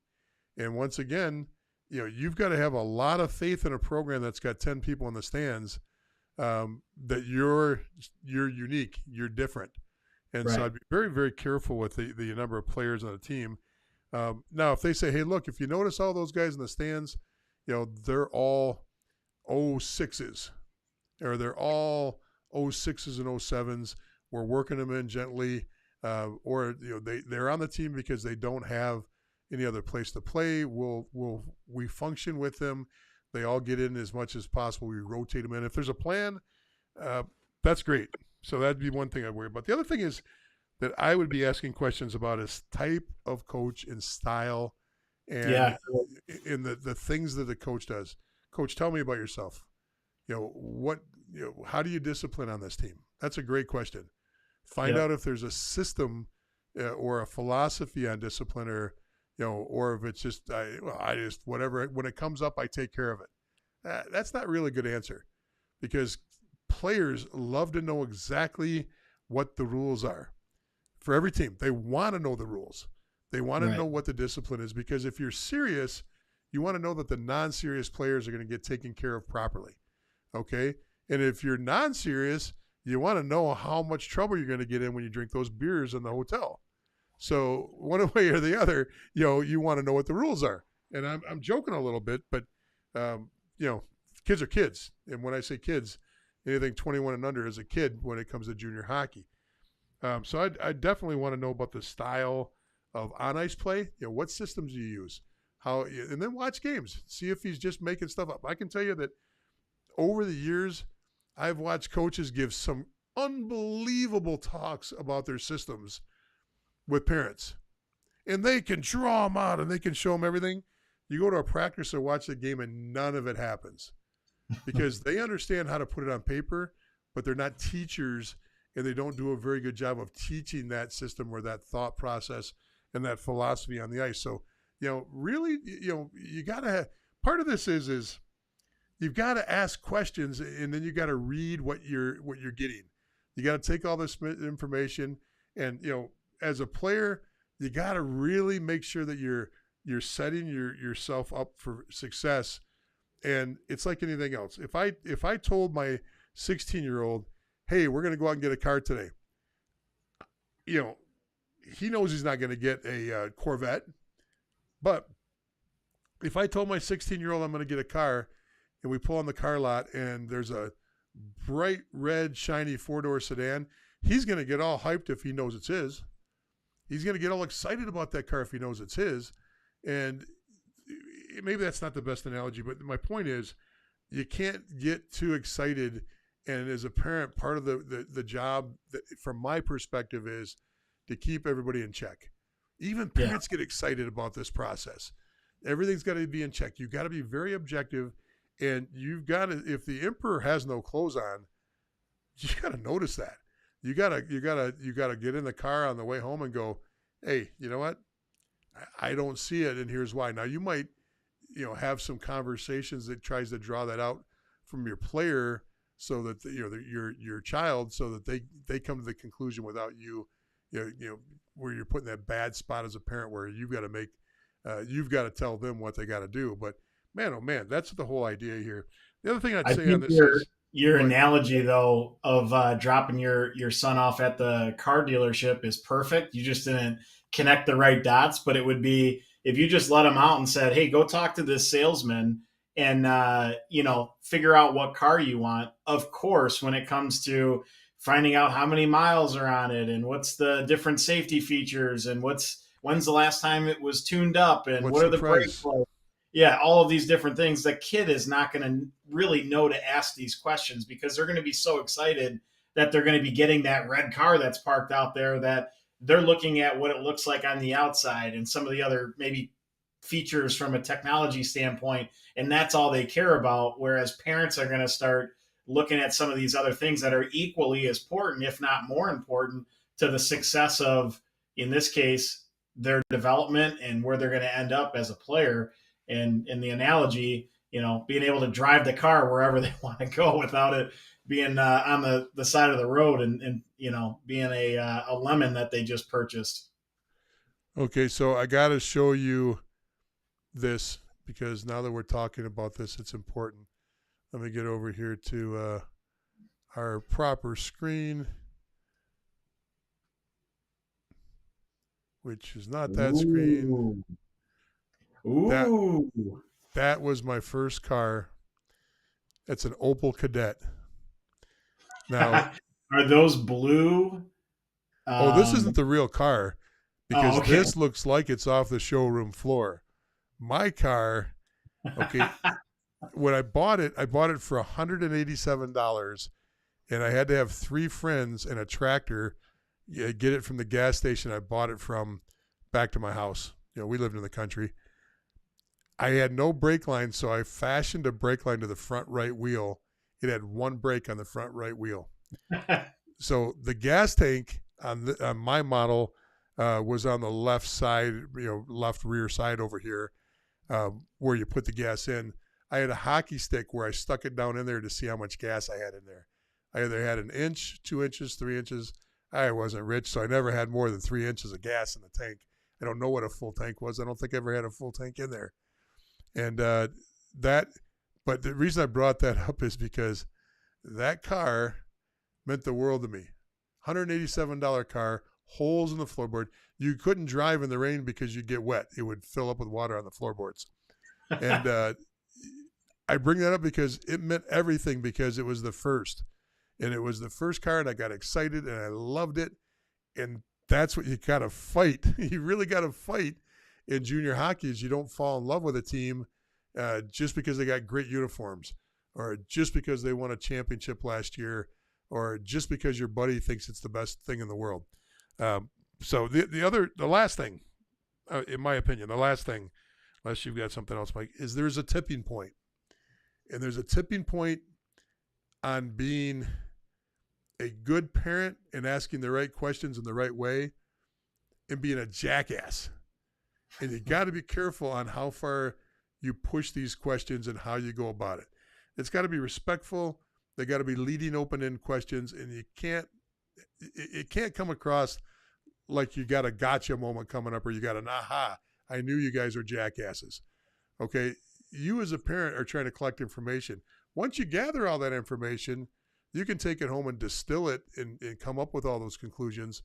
And once again, you've got to have a lot of faith in a program that's got 10 people in the stands, that you're unique, you're different. And right. So I'd be very, very careful with the number of players on a team. Now, if they say, hey, look, if you notice all those guys in the stands, they're all 06s, or they're all 06s and 07s. We're working them in gently, or they're on the team because they don't have any other place to play. We function with them. They all get in as much as possible. We rotate them in. If there's a plan, that's great. So that'd be one thing I'd worry about. The other thing is that I would be asking questions about is type of coach and style, and in the things that the coach does. Coach, tell me about yourself. How do you discipline on this team? That's a great question. Find out if there's a system or a philosophy on discipline, or if it's just I just whatever. When it comes up, I take care of it. That's not really a good answer, because players love to know exactly what the rules are. For every team, they want to know the rules. They want to know what the discipline is, because if you're serious, you want to know that the non-serious players are going to get taken care of properly, okay? And if you're non-serious, you want to know how much trouble you're going to get in when you drink those beers in the hotel. So one way or the other, you want to know what the rules are. And I'm joking a little bit, but kids are kids. And when I say kids, anything 21 and under is a kid when it comes to junior hockey. So I definitely want to know about the style of on-ice play. What systems do you use? And then watch games. See if he's just making stuff up. I can tell you that over the years, I've watched coaches give some unbelievable talks about their systems with parents. And they can draw them out and they can show them everything. You go to a practice or watch the game and none of it happens because they understand how to put it on paper, but they're not teachers and they don't do a very good job of teaching that system or that thought process and that philosophy on the ice. So, really, you got to have, part of this is you've got to ask questions and then you got to read what you're getting. You got to take all this information and, as a player, you got to really make sure that you're setting yourself up for success. And it's like anything else. If I told my 16-year-old, hey, we're going to go out and get a car today, he knows he's not going to get a Corvette. But if I told my 16-year-old I'm going to get a car and we pull on the car lot and there's a bright red, shiny 4-door sedan, he's going to get all hyped if he knows it's his. He's going to get all excited about that car if he knows it's his. And maybe that's not the best analogy, but my point is you can't get too excited. And as a parent, part of the job that, from my perspective, is to keep everybody in check. Even parents get excited about this process. Everything's got to be in check. You've got to be very objective. And you've got to, if the emperor has no clothes on, you got to notice that. You gotta get in the car on the way home and go, hey, you know what? I don't see it, and here's why. Now you might, have some conversations that tries to draw that out from your player, so that your child, so that they come to the conclusion without you, where you're putting that bad spot as a parent, where you've got to tell them what they got to do. But man, oh man, that's the whole idea here. The other thing I'd say on this is. Your analogy, though, of dropping your son off at the car dealership is perfect. You just didn't connect the right dots, but it would be if you just let him out and said, hey, go talk to this salesman and, figure out what car you want. Of course, when it comes to finding out how many miles are on it and what's the different safety features and when's the last time it was tuned up and what are the brakes like? Yeah, all of these different things. The kid is not going to really know to ask these questions because they're going to be so excited that they're going to be getting that red car that's parked out there, that they're looking at what it looks like on the outside and some of the other maybe features from a technology standpoint. And that's all they care about. Whereas parents are going to start looking at some of these other things that are equally as important, if not more important, to the success of, in this case, their development and where they're going to end up as a player. And in the analogy, being able to drive the car wherever they want to go without it being on the side of the road and being a lemon that they just purchased. Okay, so I got to show you this because now that we're talking about this, it's important. Let me get over here to our proper screen, which is not that screen. Ooh. That was my first car. It's an Opel Kadett. Now, are those blue? This isn't the real car because this looks like it's off the showroom floor. My car, when I bought it for $187, and I had to have 3 friends and a tractor get it from the gas station I bought it from back to my house. We lived in the country. I had no brake line, so I fashioned a brake line to the front right wheel. It had one brake on the front right wheel. So the gas tank on my model was on the left side, left rear side over here, where you put the gas in. I had a hockey stick where I stuck it down in there to see how much gas I had in there. I either had 1 inch, 2 inches, 3 inches. I wasn't rich, so I never had more than 3 inches of gas in the tank. I don't know what a full tank was. I don't think I ever had a full tank in there. And but the reason I brought that up is because that car meant the world to me. $187 car, holes in the floorboard. You couldn't drive in the rain because you'd get wet. It would fill up with water on the floorboards. And I bring that up because it meant everything, because it was the first. And it was the first car, and I got excited, and I loved it. And that's what you got to fight. You really got to fight in junior hockey, is you don't fall in love with a team just because they got great uniforms, or just because they won a championship last year, or just because your buddy thinks it's the best thing in the world. So the last thing, in my opinion, the last thing, unless you've got something else, Mike, is there's a tipping point. And there's a tipping point on being a good parent and asking the right questions in the right way, and being a jackass. And you got to be careful on how far you push these questions and how you go about it. It's got to be respectful. They got to be leading open-end questions, and it can't come across like you got a gotcha moment coming up, or you got an aha, I knew you guys are jackasses. Okay, you as a parent are trying to collect information. Once you gather all that information, you can take it home and distill it and come up with all those conclusions.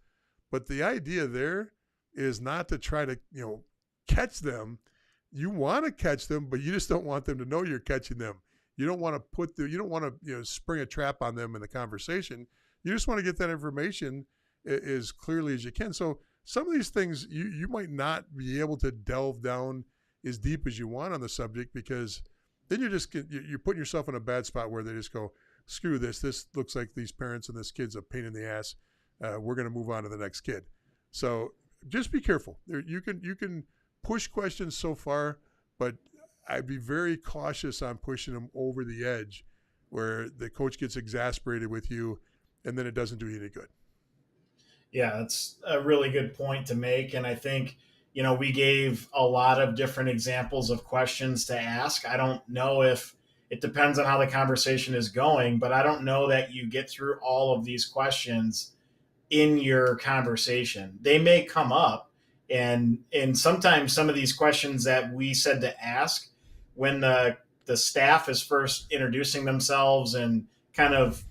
But the idea there is not to try to, catch them. You want to catch them, but you just don't want them to know you're catching them. You don't want to you don't want to, spring a trap on them in the conversation. You just want to get that information as clearly as you can. So some of these things you might not be able to delve down as deep as you want on the subject, because then you're putting yourself in a bad spot where they just go, screw this. This looks like these parents and this kid's a pain in the ass. We're going to move on to the next kid. So just be careful. You can push questions so far, but I'd be very cautious on pushing them over the edge where the coach gets exasperated with you and then it doesn't do you any good. Yeah, that's a really good point to make. And I think, we gave a lot of different examples of questions to ask. I don't know if it depends on how the conversation is going, but I don't know that you get through all of these questions in your conversation. They may come up, and sometimes some of these questions that we said to ask when the staff is first introducing themselves and kind of,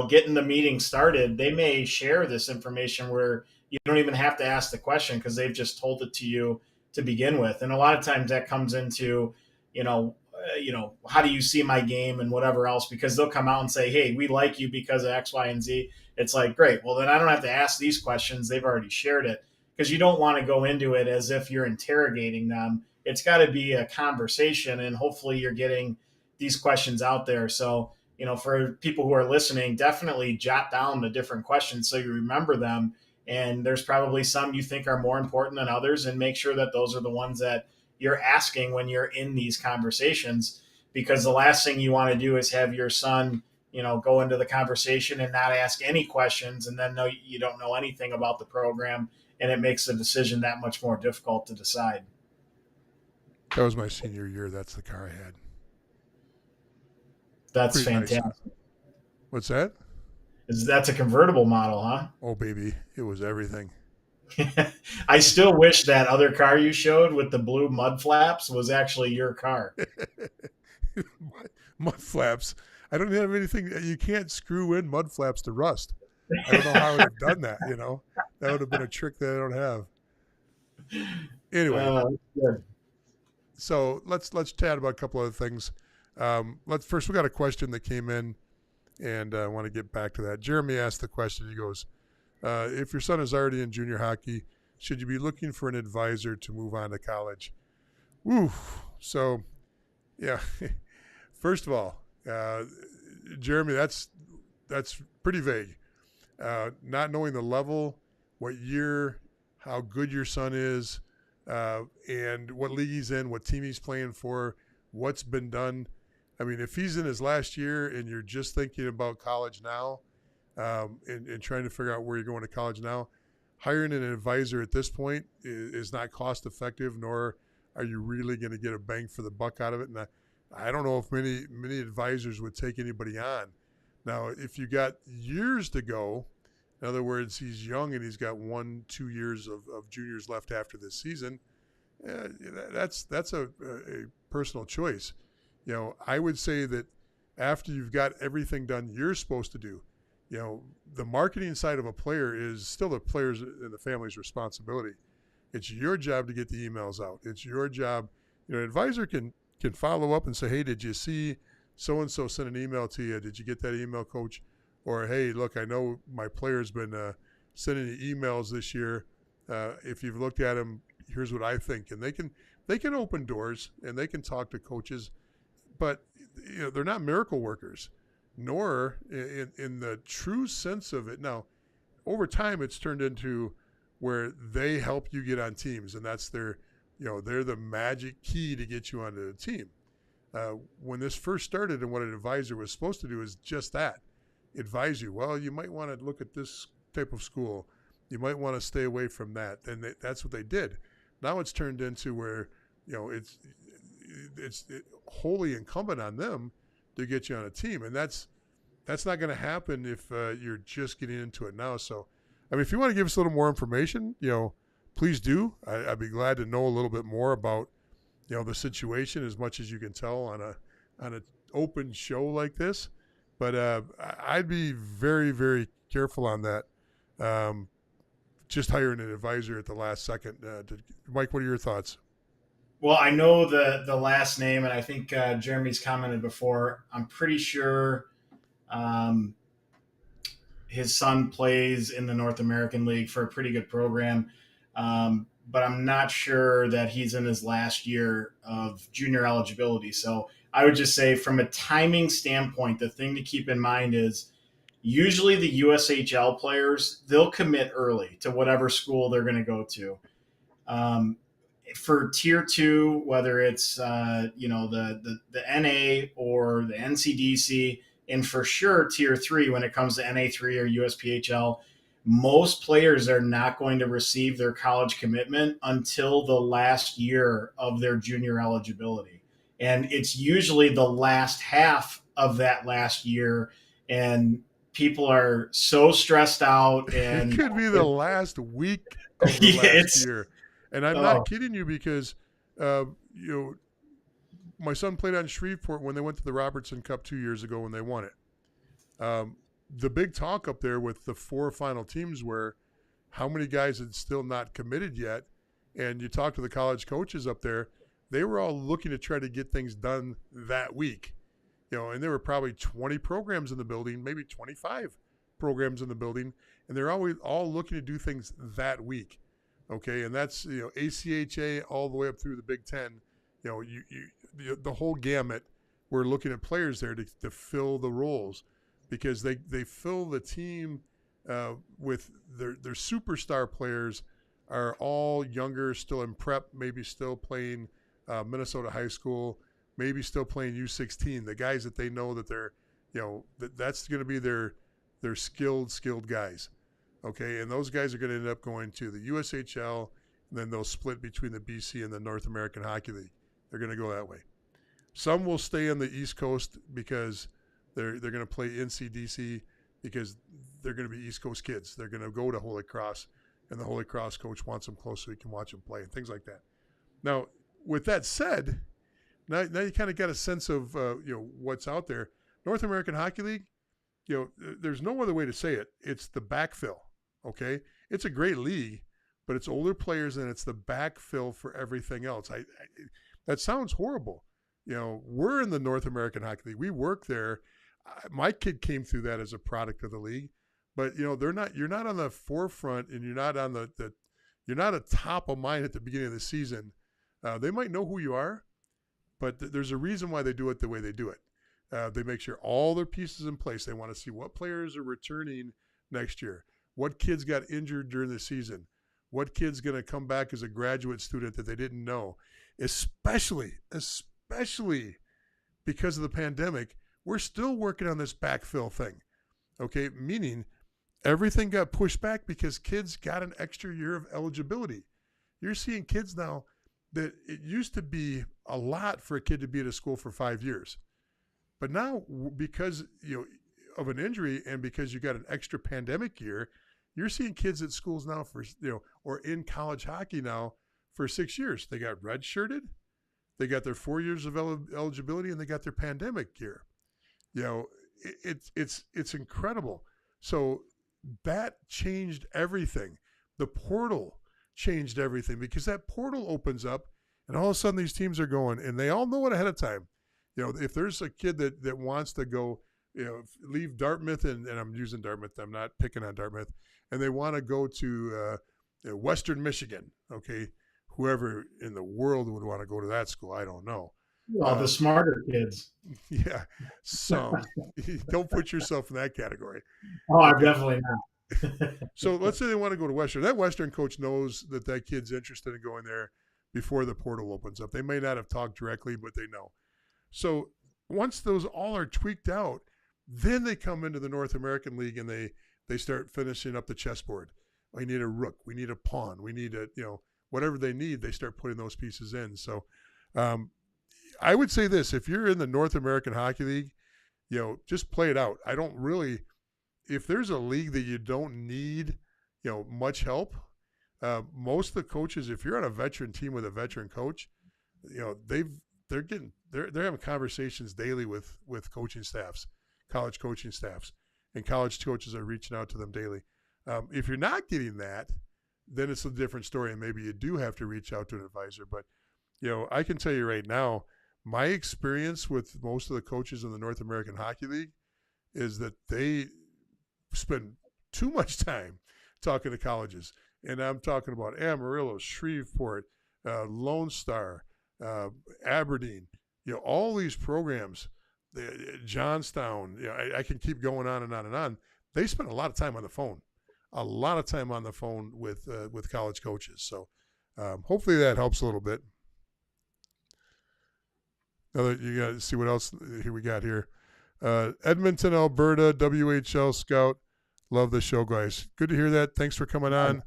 getting the meeting started, they may share this information where you don't even have to ask the question because they've just told it to you to begin with. And a lot of times that comes into, how do you see my game and whatever else, because they'll come out and say, hey, we like you because of X, Y, and Z. It's like, great. Well, then I don't have to ask these questions. They've already shared it, because you don't want to go into it as if you're interrogating them. It's got to be a conversation, and hopefully you're getting these questions out there. So, for people who are listening, definitely jot down the different questions so you remember them. And there's probably some you think are more important than others, and make sure that those are the ones that you're asking when you're in these conversations, because the last thing you want to do is have your son, go into the conversation and not ask any questions, and then you don't know anything about the program, and it makes the decision that much more difficult to decide. That was my senior year. That's the car I had. That's pretty fantastic. Nice. What's that? That's a convertible model, huh? Oh, baby. It was everything. I still wish that other car you showed with the blue mud flaps was actually your car. Mud flaps. I don't have anything. You can't screw in mud flaps to rust. I don't know how I would have done that, That would have been a trick that I don't have. Anyway. So let's chat about a couple other things. We got a question that came in, and I want to get back to that. Jeremy asked the question. He goes, if your son is already in junior hockey, should you be looking for an advisor to move on to college? Woo. So, yeah. First of all, Jeremy, that's pretty vague. Not knowing the level, what year, how good your son is, and what league he's in, what team he's playing for, what's been done. I mean, if he's in his last year and you're just thinking about college now, and trying to figure out where you're going to college now, hiring an advisor at this point is not cost effective, nor are you really going to get a bang for the buck out of it. And I don't know if many advisors would take anybody on. Now, if you got years to go, in other words, he's young and he's got 1-2 years of juniors left after this season, that's a personal choice. I would say that after you've got everything done you're supposed to do, the marketing side of a player is still the player's and the family's responsibility. It's your job to get the emails out. It's your job. An advisor can can follow up and say, hey, did you see so-and-so send an email to you? Did you get that email, coach? Or, hey, look, I know my player's been sending you emails this year. If you've looked at them, here's what I think. And they can open doors and they can talk to coaches, but they're not miracle workers, nor in the true sense of it. Now, over time, it's turned into where they help you get on teams, and that's they're the magic key to get you onto the team. When this first started, and what an advisor was supposed to do is just that, advise you. Well, you might want to look at this type of school. You might want to stay away from that. And that's what they did. Now it's turned into where it's wholly incumbent on them to get you on a team, and that's not going to happen if you're just getting into it now. So, I mean, if you want to give us a little more information, please do. I'd be glad to know a little bit more about the situation as much as you can tell on an open show like this. But I'd be very, very careful on that. Just hiring an advisor at the last second. Mike, what are your thoughts? Well, I know the last name, and I think Jeremy's commented before. I'm pretty sure his son plays in the North American League for a pretty good program, but I'm not sure that he's in his last year of junior eligibility. So I would just say, from a timing standpoint, the thing to keep in mind is usually the USHL players, they'll commit early to whatever school they're going to go to. For tier 2, whether it's the NA or the NCDC, and for sure tier 3 when it comes to NA3 or USPHL, most players are not going to receive their college commitment until the last year of their junior eligibility. And it's usually the last half of that last year, and people are so stressed out. And it could be the last week of the last year. And I'm not kidding you, because, my son played on Shreveport when they went to the Robertson Cup 2 years ago when they won it. The big talk up there with the 4 final teams were how many guys had still not committed yet. And you talk to the college coaches up there, they were all looking to try to get things done that week. And there were probably 20 programs in the building, maybe 25 programs in the building, and they're always all looking to do things that week. Okay, and that's ACHA all the way up through the Big Ten. The whole gamut. We're looking at players there to fill the roles, because they fill the team with their superstar players are all younger, still in prep, maybe still playing Minnesota high school, maybe still playing U16. The guys that they know that they're that's going to be their skilled guys. Okay, and those guys are going to end up going to the USHL, and then they'll split between the BC and the North American Hockey League. They're going to go that way. Some will stay on the East Coast because they're going to play NCDC, because they're going to be East Coast kids. They're going to go to Holy Cross, and the Holy Cross coach wants them close so he can watch them play and things like that. Now, with that said, now you kind of got a sense of what's out there. North American Hockey League, there's no other way to say it. It's the backfill. Okay, it's a great league, but it's older players and it's the backfill for everything else. That sounds horrible. We're in the North American Hockey League. We work there. My kid came through that as a product of the league, but they're not. You're not on the forefront, and you're not on you're not a top of mind at the beginning of the season. They might know who you are, but there's a reason why they do it the way they do it. They make sure all their pieces in place. They want to see what players are returning next year. What kids got injured during the season? What kid's going to come back as a graduate student that they didn't know? Especially because of the pandemic, we're still working on this backfill thing. Okay, meaning everything got pushed back because kids got an extra year of eligibility. You're seeing kids now that it used to be a lot for a kid to be at a school for 5 years. But now, because of an injury and because you got an extra pandemic year, you're seeing kids at schools now for or in college hockey now for 6 years. They got redshirted, they got their 4 years of eligibility, and they got their pandemic year. It's incredible. So that changed everything. The portal changed everything, because that portal opens up And all of a sudden these teams are going, and they all know it ahead of time. If there's a kid that wants to go, leave Dartmouth, and I'm using Dartmouth, I'm not picking on Dartmouth, and they want to go to Western Michigan, okay, whoever in the world would want to go to that school, I don't know. Well, the smarter kids. Yeah, some. Don't put yourself in that category. Oh, I'm definitely not. So let's say they want to go to Western. That Western coach knows that kid's interested in going there before the portal opens up. They may not have talked directly, but they know. So once those all are tweaked out, then they come into the North American League and they start finishing up the chessboard. We need a rook. We need a pawn. We need whatever they need, they start putting those pieces in. So I would say this, if you're in the North American Hockey League, just play it out. I don't really, if there's a league that you don't need, much help, most of the coaches, if you're on a veteran team with a veteran coach, they're having conversations daily with coaching staffs, college coaching staffs, and college coaches are reaching out to them daily. If you're not getting that, then it's a different story, and maybe you do have to reach out to an advisor. But, I can tell you right now, my experience with most of the coaches in the North American Hockey League is that they spend too much time talking to colleges. And I'm talking about Amarillo, Shreveport, Lone Star, Aberdeen, all these programs, Johnstown, I can keep going on and on and on. They spend a lot of time on the phone. With college coaches. So hopefully that helps a little bit. Now that you got to see what else here we got here. Edmonton, Alberta, WHL Scout. Love the show, guys. Good to hear that. Thanks for coming on.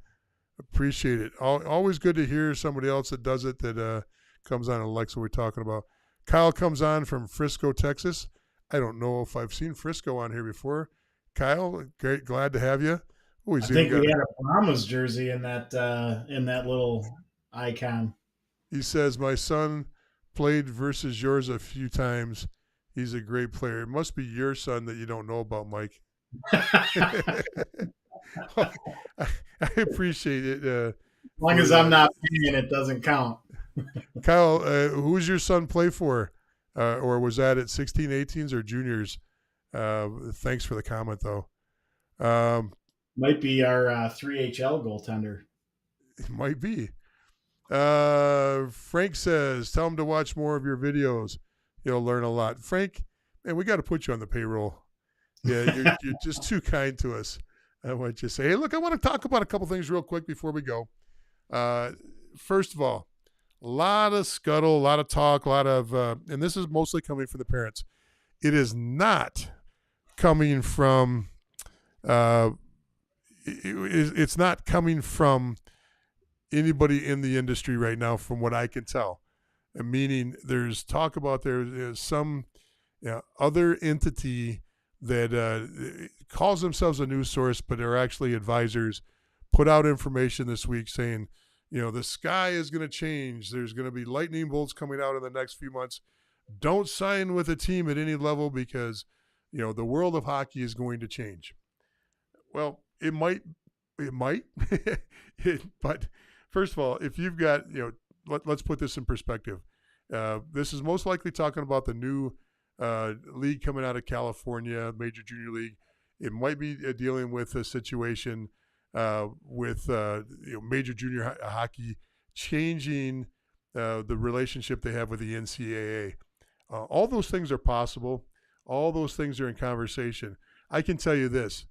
Appreciate it. Always good to hear somebody else that does it, that comes on and likes what we're talking about. Kyle comes on from Frisco, Texas. I don't know if I've seen Frisco on here before. Kyle, great, glad to have you. I think we had a Brahmas jersey in that little icon. He says, my son played versus yours a few times. He's a great player. It must be your son that you don't know about, Mike. I appreciate it. As long as I'm not paying, it doesn't count. Kyle, who's your son play for? Or was that at 16, 18s or juniors? Thanks for the comment, though. Might be our 3HL goaltender. It might be. Frank says, tell him to watch more of your videos. He'll learn a lot. Frank, man, we got to put you on the payroll. Yeah, you're just too kind to us. I want you to say, hey, look, I want to talk about a couple things real quick before we go. First of all, a lot of scuttle, a lot of talk, a lot of, and this is mostly coming from the parents. It is not coming from, it's not coming from anybody in the industry right now, from what I can tell. Meaning there's talk about there's some other entity that calls themselves a news source, but are actually advisors, put out information this week saying, the sky is going to change. There's going to be lightning bolts coming out in the next few months. Don't sign with a team at any level because, the world of hockey is going to change. Well, it might, but first of all, if you've got, let's put this in perspective. This is most likely talking about the new league coming out of California, Major Junior League. It might be dealing with a situation with Major Junior Hockey changing the relationship they have with the NCAA. All those things are possible. All those things are in conversation. I can tell you this.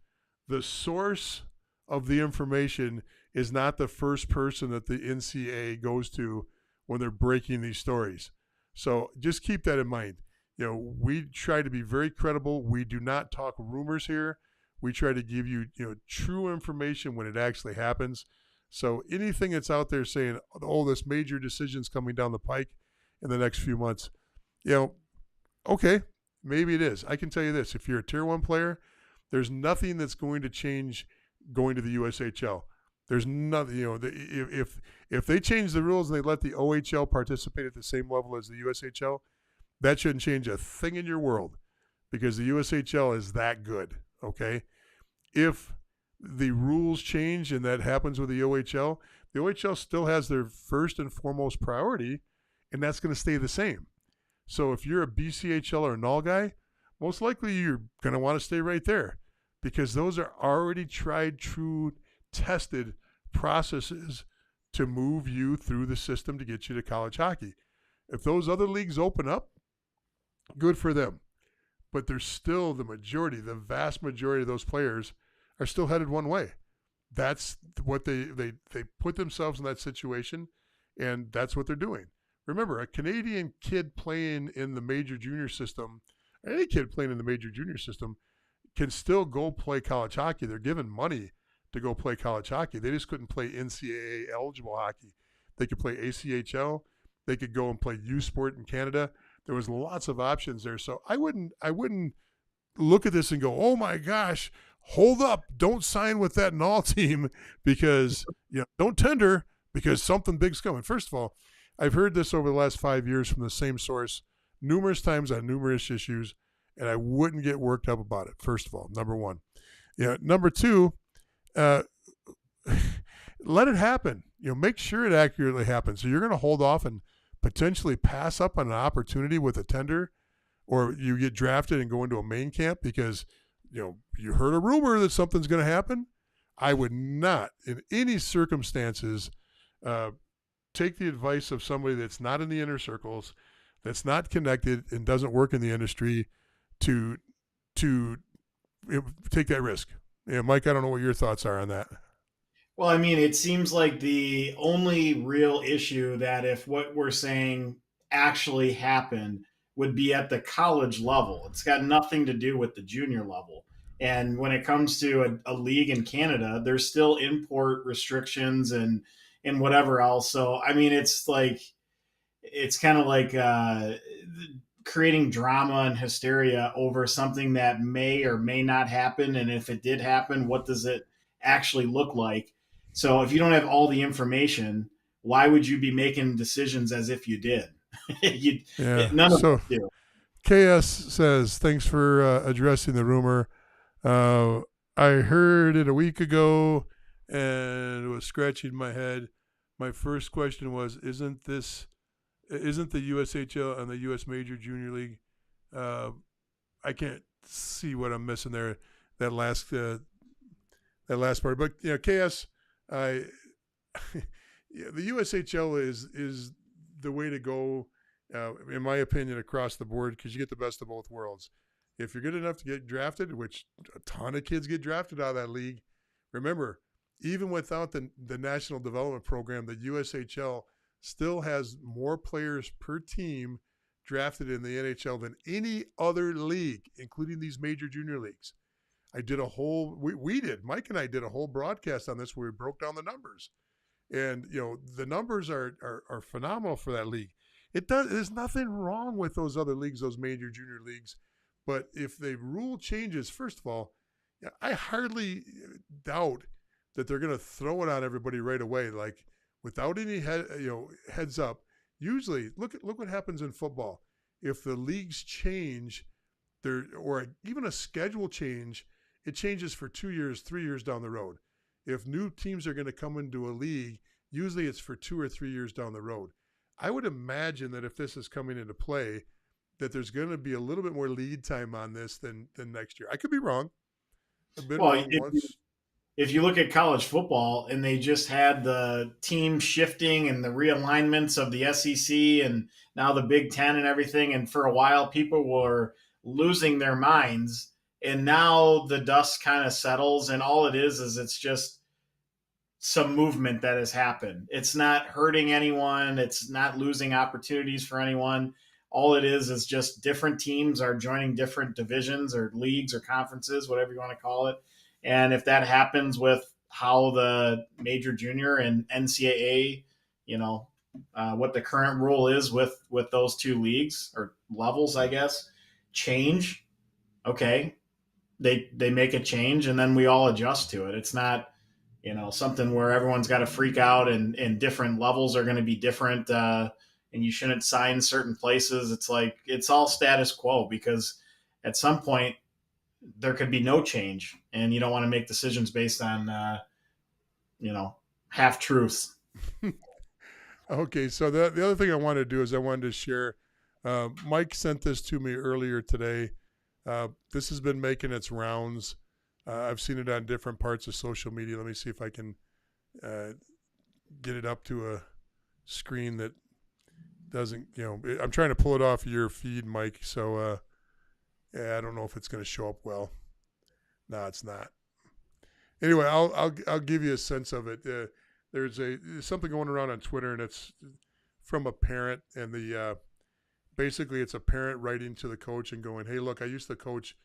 The source of the information is not the first person that the NCAA goes to when they're breaking these stories. So just keep that in mind. We try to be very credible. We do not talk rumors here. We try to give you, true information when it actually happens. So anything that's out there saying, oh, this major decision's coming down the pike in the next few months, okay, maybe it is. I can tell you this. If you're a Tier 1 player, there's nothing that's going to change going to the USHL. There's nothing, if they change the rules and they let the OHL participate at the same level as the USHL, that shouldn't change a thing in your world because the USHL is that good, okay? If the rules change and that happens with the OHL still has their first and foremost priority and that's going to stay the same. So if you're a BCHL or a null guy, most likely you're going to want to stay right there, because those are already tried, true, tested processes to move you through the system to get you to college hockey. If those other leagues open up, good for them. But there's still the vast majority of those players are still headed one way. That's what they put themselves in that situation, and that's what they're doing. Remember, a Canadian kid playing in the major junior system, any kid playing in the major junior system, can still go play college hockey. They're given money to go play college hockey. They just couldn't play NCAA eligible hockey. They could play ACHL. They could go and play U Sport in Canada. There was lots of options there. So I wouldn't look at this and go, oh my gosh, hold up, don't sign with that null team because don't tender because something big's coming. First of all, I've heard this over the last 5 years from the same source numerous times on numerous issues, and I wouldn't get worked up about it. First of all, number one. Number two, let it happen. Make sure it accurately happens. So you're going to hold off and potentially pass up on an opportunity with a tender, or you get drafted and go into a main camp because you heard a rumor that something's going to happen. I would not, in any circumstances, take the advice of somebody that's not in the inner circles, that's not connected, and doesn't work in the industry to take that risk. Mike, I don't know what your thoughts are on that. Well, I mean, it seems like the only real issue that if what we're saying actually happened would be at the college level. It's got nothing to do with the junior level. And when it comes to a league in Canada, there's still import restrictions and whatever else. So, I mean, it's kind of like creating drama and hysteria over something that may or may not happen. And if it did happen, what does it actually look like? So if you don't have all the information, why would you be making decisions as if you did? None of us do. KS says, thanks for addressing the rumor. I heard it a week ago and it was scratching my head. My first question was, isn't the USHL and the US Major Junior League? I can't see what I'm missing there. That last part. But KS, the USHL is the way to go, in my opinion, across the board, because you get the best of both worlds. If you're good enough to get drafted, which a ton of kids get drafted out of that league, remember, even without the National Development Program, the USHL still has more players per team drafted in the NHL than any other league, including these major junior leagues. I did Mike and I did a whole broadcast on this where we broke down the numbers. And, the numbers are phenomenal for that league. There's nothing wrong with those other leagues, those major junior leagues. But if the rule changes, first of all, I hardly doubt that they're going to throw it on everybody right away, like without any heads up. Usually, look what happens in football. If the leagues change, or even a schedule change, it changes for 2 years, 3 years down the road. If new teams are going to come into a league, usually it's for 2 or 3 years down the road. I would imagine that if this is coming into play, that there's going to be a little bit more lead time on this than next year. I could be wrong. I've been wrong once. If you look at college football and they just had the team shifting and the realignments of the SEC and now the Big Ten and everything, and for a while people were losing their minds, and now the dust kind of settles, and all it is it's just some movement that has happened. It's not hurting anyone. It's not losing opportunities for anyone. All it is just different teams are joining different divisions or leagues or conferences, whatever you want to call it. And if that happens with how the major junior and NCAA, what the current rule is with those two leagues or levels, I guess, change. Okay. They make a change and then we all adjust to it. It's not, something where everyone's got to freak out and different levels are going to be different. And you shouldn't sign certain places. It's like, it's all status quo, because at some point there could be no change and you don't want to make decisions based on, half truths. Okay, so the other thing I wanted to do is I wanted to share. Mike sent this to me earlier today. This has been making its rounds. I've seen it on different parts of social media. Let me see if I can get it up to a screen that doesn't, I'm trying to pull it off your feed, Mike. So, yeah, I don't know if it's going to show up well. No, it's not. Anyway, I'll give you a sense of it. There's something going around on Twitter, and it's from a parent, and basically it's a parent writing to the coach and going, "Hey, look, I used to coach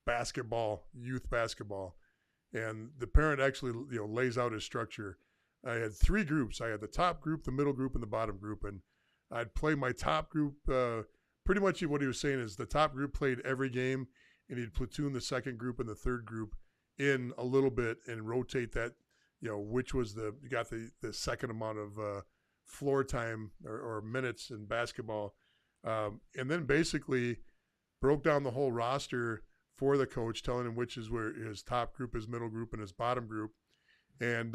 basketball, youth basketball," and the parent actually lays out his structure. I had 3 groups. I had the top group, the middle group, and the bottom group, and I'd play my top group. Pretty much what he was saying is the top group played every game, and he'd platoon the second group and the third group in a little bit and rotate that, which was got the second amount of floor time or minutes in basketball. And then basically broke down the whole roster for the coach, telling him which is where his top group, his middle group, and his bottom group. And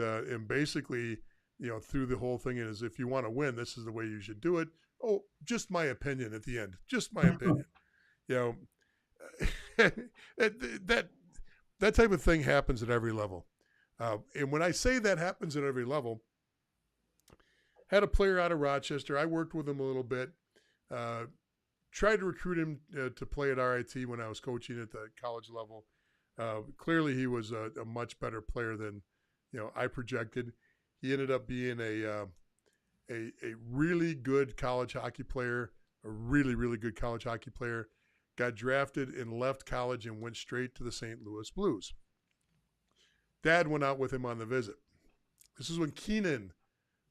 basically, through the whole thing is, if you want to win, this is the way you should do it. Oh, just my opinion at the end. Just my opinion. That type of thing happens at every level. And when I say that happens at every level, had a player out of Rochester. I worked with him a little bit. Tried to recruit him to play at RIT when I was coaching at the college level. Clearly, he was a much better player than I projected. He ended up being a really good college hockey player, a really, really good college hockey player. Got drafted and left college and went straight to the St. Louis Blues. Dad went out with him on the visit. This is when Keenan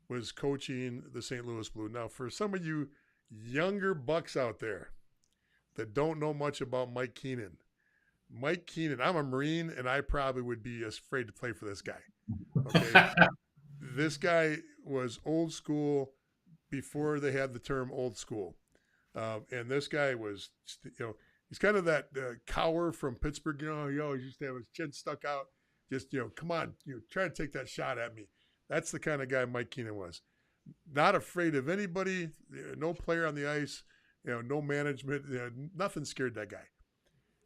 was coaching the St. Louis Blues. Now, for some of you younger bucks out there that don't know much about Mike Keenan, I'm a Marine, and I probably would be afraid to play for this guy. Okay. This guy was old school before they had the term old school. And this guy was, he's kind of that cower from Pittsburgh. He used to have his chin stuck out. Just, come on, try to take that shot at me. That's the kind of guy Mike Keenan was. Not afraid of anybody, no player on the ice, no management, nothing scared that guy.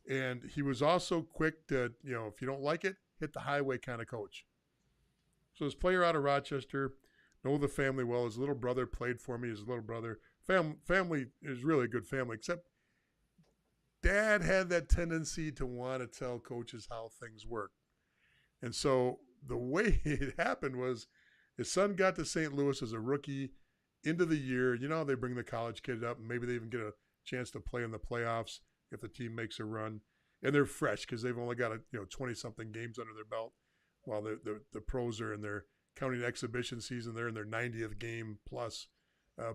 And he was also quick to, if you don't like it, hit the highway kind of coach. So this player out of Rochester, know the family well. His little brother played for me. His little brother. Family is really a good family, except Dad had that tendency to want to tell coaches how things work. And so the way it happened was his son got to St. Louis as a rookie into the year. They bring the college kid up, and maybe they even get a chance to play in the playoffs if the team makes a run. And they're fresh because they've only got 20-something games under their belt, while the pros are in their counting exhibition season. They're in their 90th game plus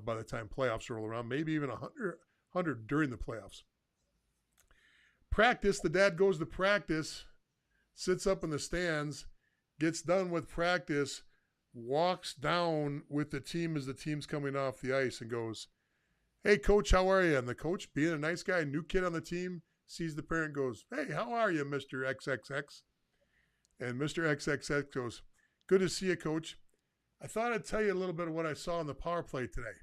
by the time playoffs roll around, maybe even 100 during the playoffs. Practice, the dad goes to practice, sits up in the stands, gets done with practice, walks down with the team as the team's coming off the ice and goes, "Hey, coach, how are you?" And the coach, being a nice guy, new kid on the team, sees the parent, goes, "Hey, how are you, Mr. XXX?" And Mr. XXX goes, "Good to see you, coach. I thought I'd tell you a little bit of what I saw on the power play today."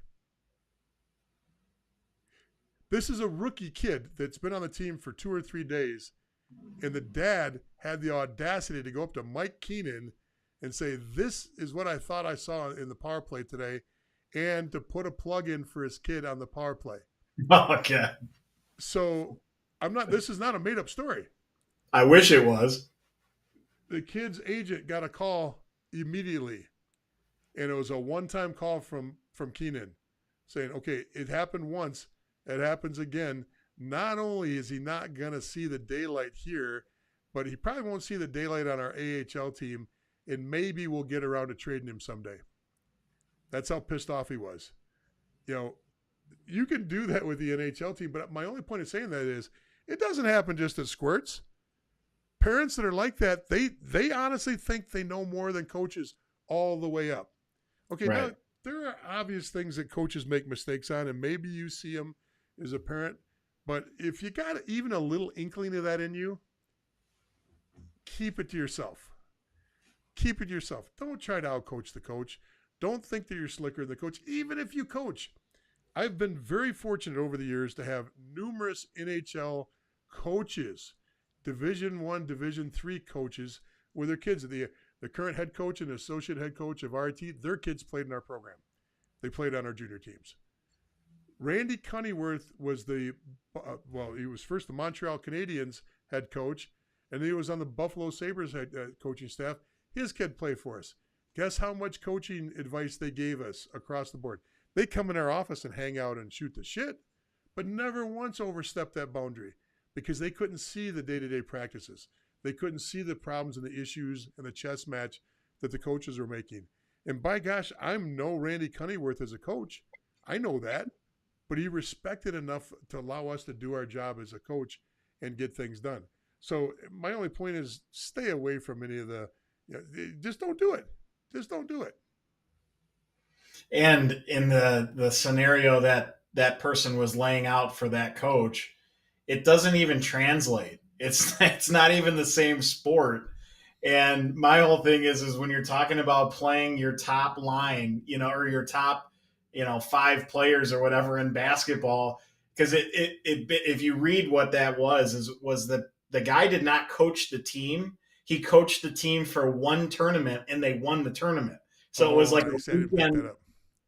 This is a rookie kid that's been on the team for 2 or 3 days, and the dad had the audacity to go up to Mike Keenan and say, "This is what I thought I saw in the power play today," and to put a plug in for his kid on the power play. Okay. So this is not a made up story. I wish it was. The kid's agent got a call immediately, and it was a one-time call from Keenan saying, "Okay, it happened once. It happens again. Not only is he not going to see the daylight here, but he probably won't see the daylight on our AHL team, and maybe we'll get around to trading him someday." That's how pissed off he was. You can do that with the NHL team, but my only point of saying that is it doesn't happen just at Squirts. Parents that are like that, they honestly think they know more than coaches all the way up. Okay, right. Now there are obvious things that coaches make mistakes on, and maybe you see them as a parent, but if you got even a little inkling of that in you, keep it to yourself. Keep it to yourself. Don't try to outcoach the coach. Don't think that you're slicker than the coach, even if you coach. I've been very fortunate over the years to have numerous NHL coaches, Division I, Division III coaches with their kids. The current head coach and associate head coach of RIT, their kids played in our program. They played on our junior teams. Randy Cunneyworth was he was first the Montreal Canadiens head coach, and he was on the Buffalo Sabres head coaching staff. His kid played for us. Guess how much coaching advice they gave us across the board? They come in our office and hang out and shoot the shit, but never once overstepped that boundary because they couldn't see the day-to-day practices. They couldn't see the problems and the issues and the chess match that the coaches were making. And by gosh, I'm no Randy Cunneyworth as a coach. I know that. But he respected enough to allow us to do our job as a coach and get things done. So my only point is stay away from any of just don't do it. Just don't do it. And in the scenario that person was laying out for that coach, it doesn't even translate. It's not even the same sport. And my whole thing is when you're talking about playing your top line, or your top 5 players or whatever in basketball, because if you read what that was that the guy did not coach the team. He coached the team for one tournament and they won the tournament. So it was like a weekend,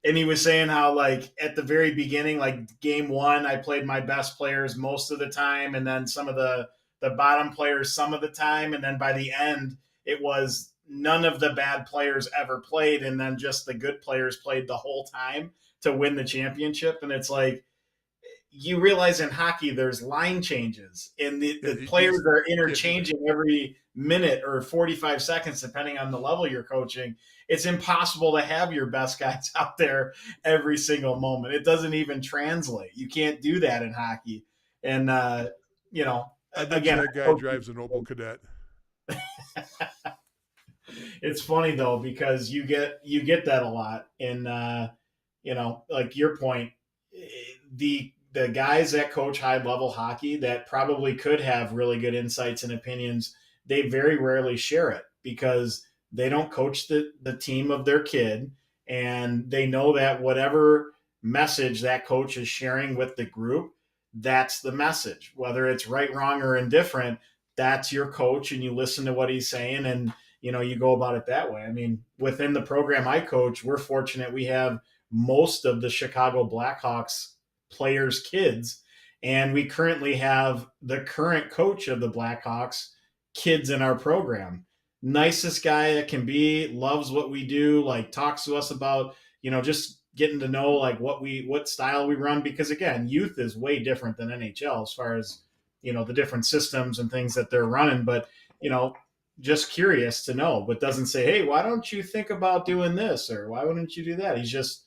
and he was saying how like at the very beginning, like game 1, I played my best players most of the time, and then some of the bottom players some of the time, and then by the end it was none of the bad players ever played, and then just the good players played the whole time to win the championship. And it's like, you realize in hockey there's line changes, and the players are interchanging every minute or 45 seconds depending on the level you're coaching. It's impossible to have your best guys out there every single moment. It doesn't even translate. You can't do that in hockey. And I think that guy drives an Opel Kadett. It's funny though, because you get that a lot. And like your point, the guys that coach high level hockey that probably could have really good insights and opinions, they very rarely share it because they don't coach the team of their kid, and they know that whatever message that coach is sharing with the group, that's the message. Whether it's right, wrong, or indifferent, that's your coach, and you listen to what he's saying, and you go about it that way. I mean, within the program I coach, we're fortunate we have most of the Chicago Blackhawks players' kids, and we currently have the current coach of the Blackhawks kids in our program. Nicest guy that can be, loves what we do, like talks to us about, just getting to know like what style we run, because again, youth is way different than NHL as far as, the different systems and things that they're running. But, just curious to know, but doesn't say, hey, why don't you think about doing this? Or why wouldn't you do that? He's just,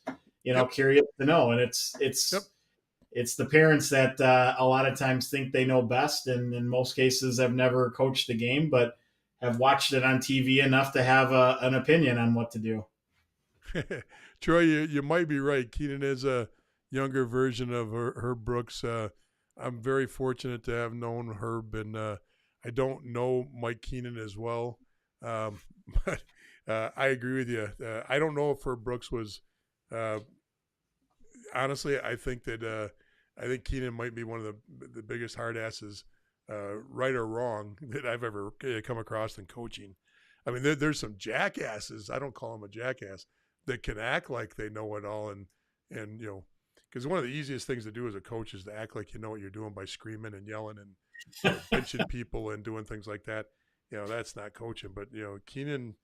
curious to know. And it's the parents that a lot of times think they know best, and in most cases have never coached the game, but have watched it on TV enough to have an opinion on what to do. Troy, you might be right. Keenan is a younger version of Herb Brooks. I'm very fortunate to have known Herb, and I don't know Mike Keenan as well, but I agree with you. I don't know if Herb Brooks was honestly. I think Keenan might be one of the biggest hard asses, right or wrong, that I've ever come across in coaching. I mean, there's some jackasses. I don't call them a jackass that can act like they know it all, and because one of the easiest things to do as a coach is to act like you know what you're doing by screaming and yelling and pinching people and doing things like that. That's not coaching. But Keenan,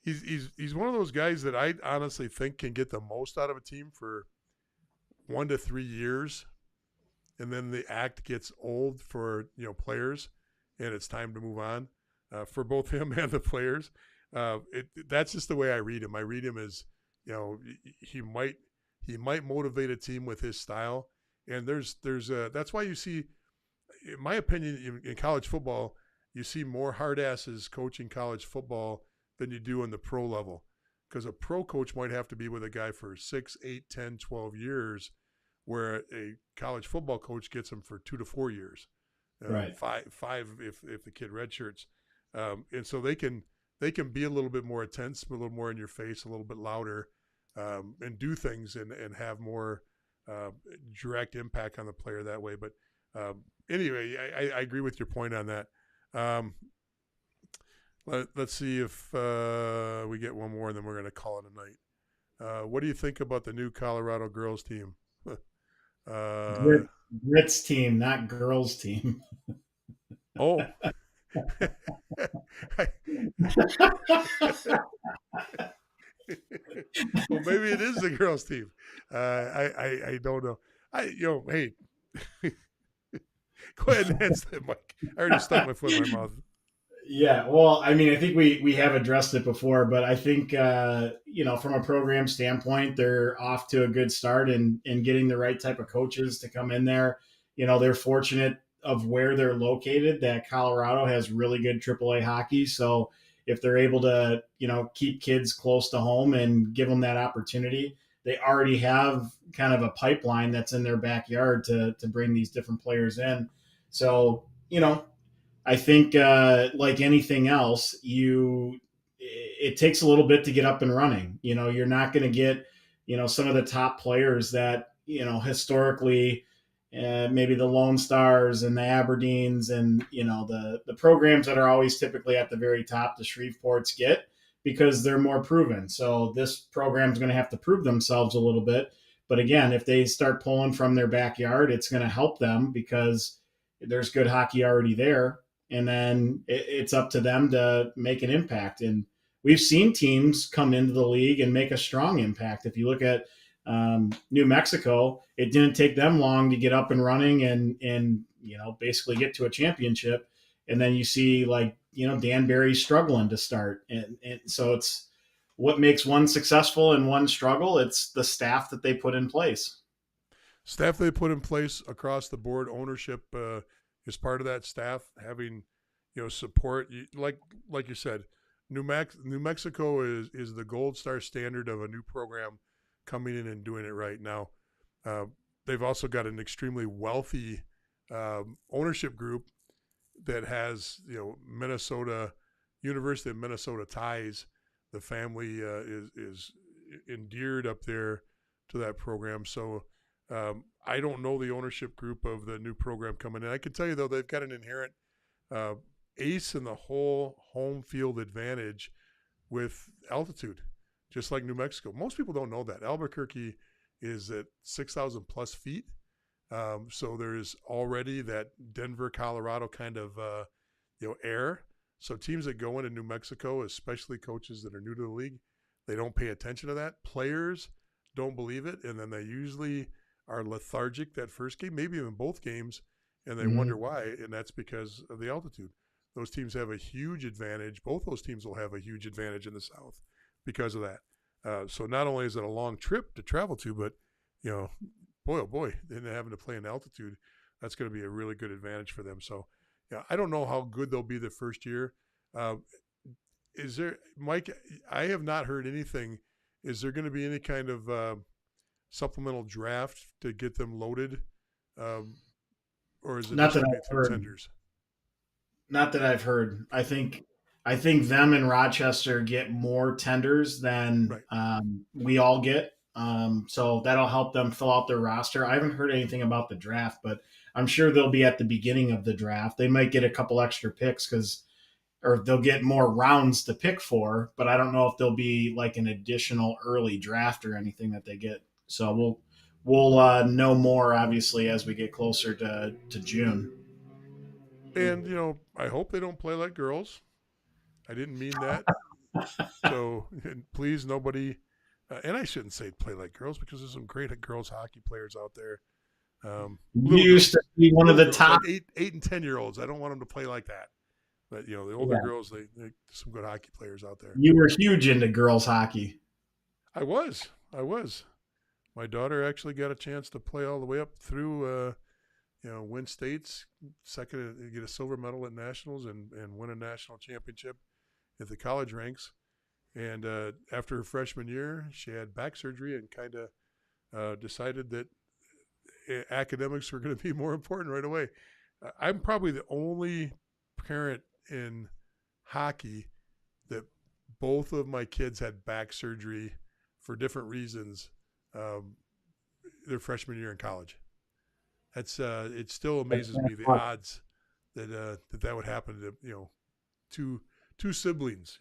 he's one of those guys that I honestly think can get the most out of a team for 1 to 3 years, and then the act gets old for players, and it's time to move on for both him and the players. That's just the way I read him. I read him as he might motivate a team with his style, and that's why you see, in my opinion, in college football, you see more hard asses coaching college football than you do in the pro level. Because a pro coach might have to be with a guy for 6, 8, 10, 12 years, where a college football coach gets him for 2 to 4 years, right? Five if the kid redshirts, and so they can they can be a little bit more intense, a little more in your face, a little bit louder, and do things and have more direct impact on the player that way. But anyway, I agree with your point on that. Let's see if we get one more, and then we're going to call it a night. What do you think about the new Colorado girls team? Grits team, not girls team. Oh. Well, maybe it is the girls team. I don't know. Hey, go ahead and answer that, Mike. I already stuck my foot in my mouth. Yeah, well, I mean, I think we have addressed it before, but I think from a program standpoint, they're off to a good start in getting the right type of coaches to come in there. They're fortunate of where they're located that Colorado has really good AAA hockey. So if they're able to, keep kids close to home and give them that opportunity, they already have kind of a pipeline that's in their backyard to bring these different players in. So, I think like anything else, it takes a little bit to get up and running. You're not going to get, some of the top players that, historically, maybe the Lone Stars and the Aberdeens and, the programs that are always typically at the very top, the Shreveports get, because they're more proven. So this program is going to have to prove themselves a little bit. But again, if they start pulling from their backyard, it's going to help them because there's good hockey already there. And then it's up to them to make an impact. And we've seen teams come into the league and make a strong impact. If you look at New Mexico, it didn't take them long to get up and running and basically get to a championship. And then you see Danbury struggling to start. And so it's what makes one successful and one struggle. It's the staff that they put in place. Staff they put in place across the board. Ownership is part of that staff, having support. Like you said, New Mexico is the gold star standard of a new program coming in and doing it right now. They've also got an extremely wealthy ownership group that has University of Minnesota ties. The family is endeared up there to that program. So I don't know the ownership group of the new program coming in. I can tell you, though, they've got an inherent ace in the whole home field advantage with altitude, just like New Mexico. Most people don't know that. Albuquerque is at 6,000 plus feet. So there's already that Denver, Colorado kind of air. So teams that go into New Mexico, especially coaches that are new to the league, they don't pay attention to that. Players don't believe it, and then they usually are lethargic that first game, maybe even both games, and they wonder why, and that's because of the altitude. Those teams have a huge advantage. Both those teams will have a huge advantage in the South because of that. So not only is it a long trip to travel to, but, boy, oh boy, then having to play in altitude, that's going to be a really good advantage for them. So, yeah, I don't know how good they'll be the first year. Is there, Mike, I have not heard anything. Is there going to be any kind of supplemental draft to get them loaded? Or is it not just that going to be I've through heard. tenders? Not that I've heard. I think them and Rochester get more tenders than we all get. So that'll help them fill out their roster. I haven't heard anything about the draft, but I'm sure they'll be at the beginning of the draft. They might get a couple extra picks or they'll get more rounds to pick for, but I don't know if there'll be like an additional early draft or anything that they get. So we'll know more obviously as we get closer to June. And, I hope they don't play like girls. I didn't mean that. So please, nobody, and I shouldn't say play like girls because there's some great girls hockey players out there. You used to be one of the top like 8 and 10-year-olds. I don't want them to play like that. But, the older girls, they some good hockey players out there. You were huge into girls hockey. I was. My daughter actually got a chance to play all the way up through, win states, second, get a silver medal at nationals and win a national championship at the college ranks. And after her freshman year, she had back surgery and kind of decided that academics were going to be more important right away. I'm probably the only parent in hockey that both of my kids had back surgery for different reasons their freshman year in college. That's it still amazes me the odds that that would happen to two siblings.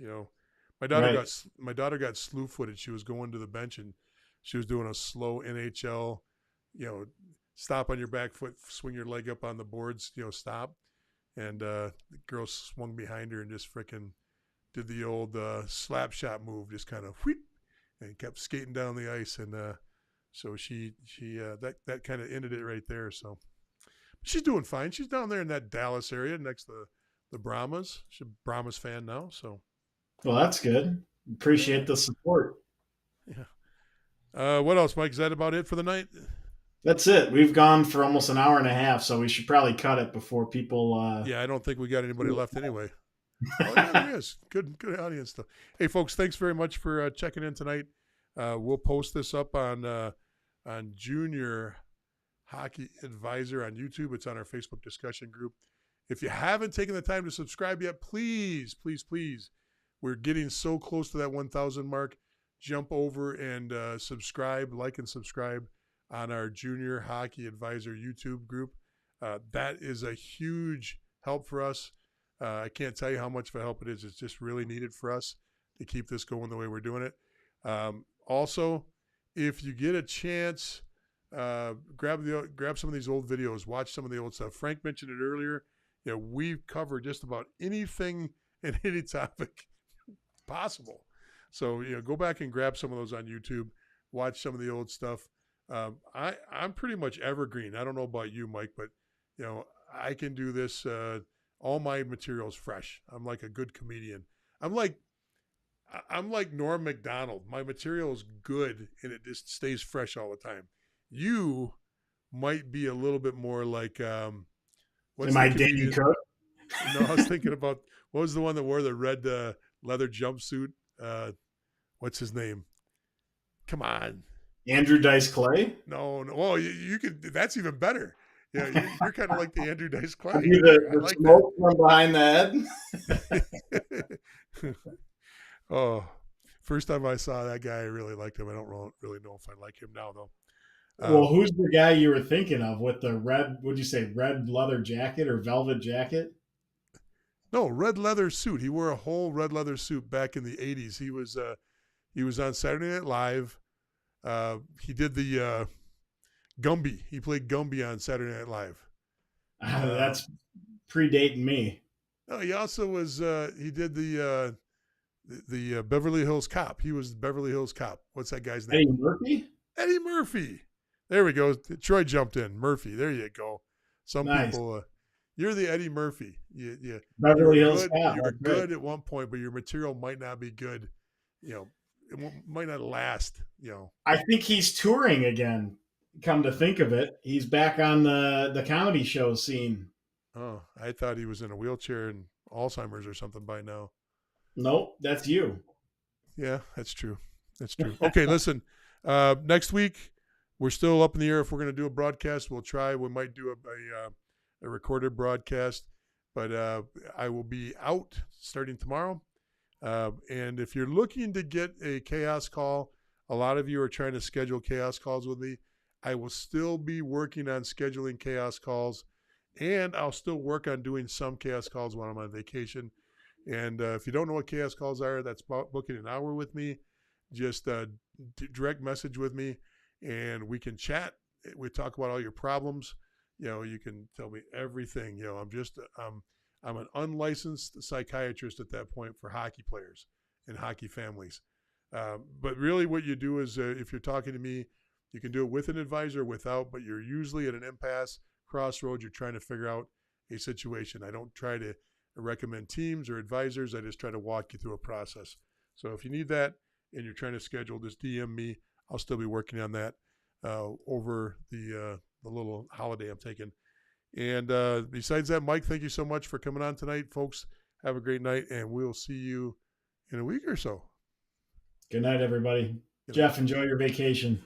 My daughter got slew-footed. She was going to the bench and she was doing a slow NHL, stop on your back foot, swing your leg up on the boards, stop. And the girl swung behind her and just frickin' did the old slap shot move, just kind of whoop, and kept skating down the ice. And so she that kind of ended it right there. So she's doing fine. She's down there in that Dallas area next to the Brahmas. She's a Brahmas fan now. So, well, that's good. Appreciate the support. Yeah. What else, Mike? Is that about it for the night? That's it. We've gone for almost an hour and a half, so we should probably cut it before people. Yeah, I don't think we got anybody left anyway. Oh, yeah, there is. Good audience stuff. Hey, folks, thanks very much for checking in tonight. We'll post this up on Junior Hockey Advisor on YouTube. It's on our Facebook discussion group. If you haven't taken the time to subscribe yet, please, please, please. We're getting so close to that 1,000 mark. Jump over and subscribe, like and subscribe on our Junior Hockey Advisor YouTube group. That is a huge help for us. I can't tell you how much of a help it is. It's just really needed for us to keep this going the way we're doing it. Also, if you get a chance, grab some of these old videos, watch some of the old stuff. Frank mentioned it earlier. We've covered just about anything and any topic possible. So, go back and grab some of those on YouTube, watch some of the old stuff. I'm pretty much evergreen. I don't know about you, Mike, but, I can do this. All my material's fresh. I'm like a good comedian. I'm like Norm Macdonald. My material is good and it just stays fresh all the time. You might be a little bit more like, am I Danny Cook? No, I was thinking about, what was the one that wore the red leather jumpsuit? What's his name? Come on. Andrew Dice Clay? No. Well, you could, that's even better. Yeah, you're kind of like the Andrew Dice Clay. The like smoke from behind the head. Oh, first time I saw that guy, I really liked him. I don't really know if I like him now, though. Well, who's the guy you were thinking of with the red, would you say red leather jacket or velvet jacket? No, red leather suit. He wore a whole red leather suit back in the 80s. He was on Saturday Night Live. He did the Gumby. He played Gumby on Saturday Night Live. That's predating me. No, he also was. He did the Beverly Hills Cop. He was Beverly Hills Cop. What's that guy's name? Eddie Murphy. Eddie Murphy. There we go. Troy jumped in. Murphy. There you go. Some people. You're the Eddie Murphy. You Beverly Hills Cop. You're good at one point, but your material might not be good. It might not last. I think he's touring again. Come to think of it, he's back on the comedy show scene. Oh, I thought he was in a wheelchair and Alzheimer's or something by now. Nope, that's you. Yeah, that's true. That's true. Okay, listen. Next week, we're still up in the air if we're going to do a broadcast. We'll try. We might do a recorded broadcast, but I will be out starting tomorrow. And if you're looking to get a chaos call, a lot of you are trying to schedule chaos calls with me. I will still be working on scheduling chaos calls, and I'll still work on doing some chaos calls when I'm on vacation. And if you don't know what chaos calls are, that's booking an hour with me. Just direct message with me, and we can chat. We talk about all your problems. You can tell me everything. I'm an unlicensed psychiatrist at that point for hockey players and hockey families. But really what you do is if you're talking to me, you can do it with an advisor or without, but you're usually at an impasse, crossroads. You're trying to figure out a situation. I don't try to recommend teams or advisors. I just try to walk you through a process. So if you need that and you're trying to schedule, just DM me. I'll still be working on that over the little holiday I'm taking. And besides that, Mike, thank you so much for coming on tonight. Folks, have a great night, and we'll see you in a week or so. Good night, everybody. Jeff, enjoy your vacation.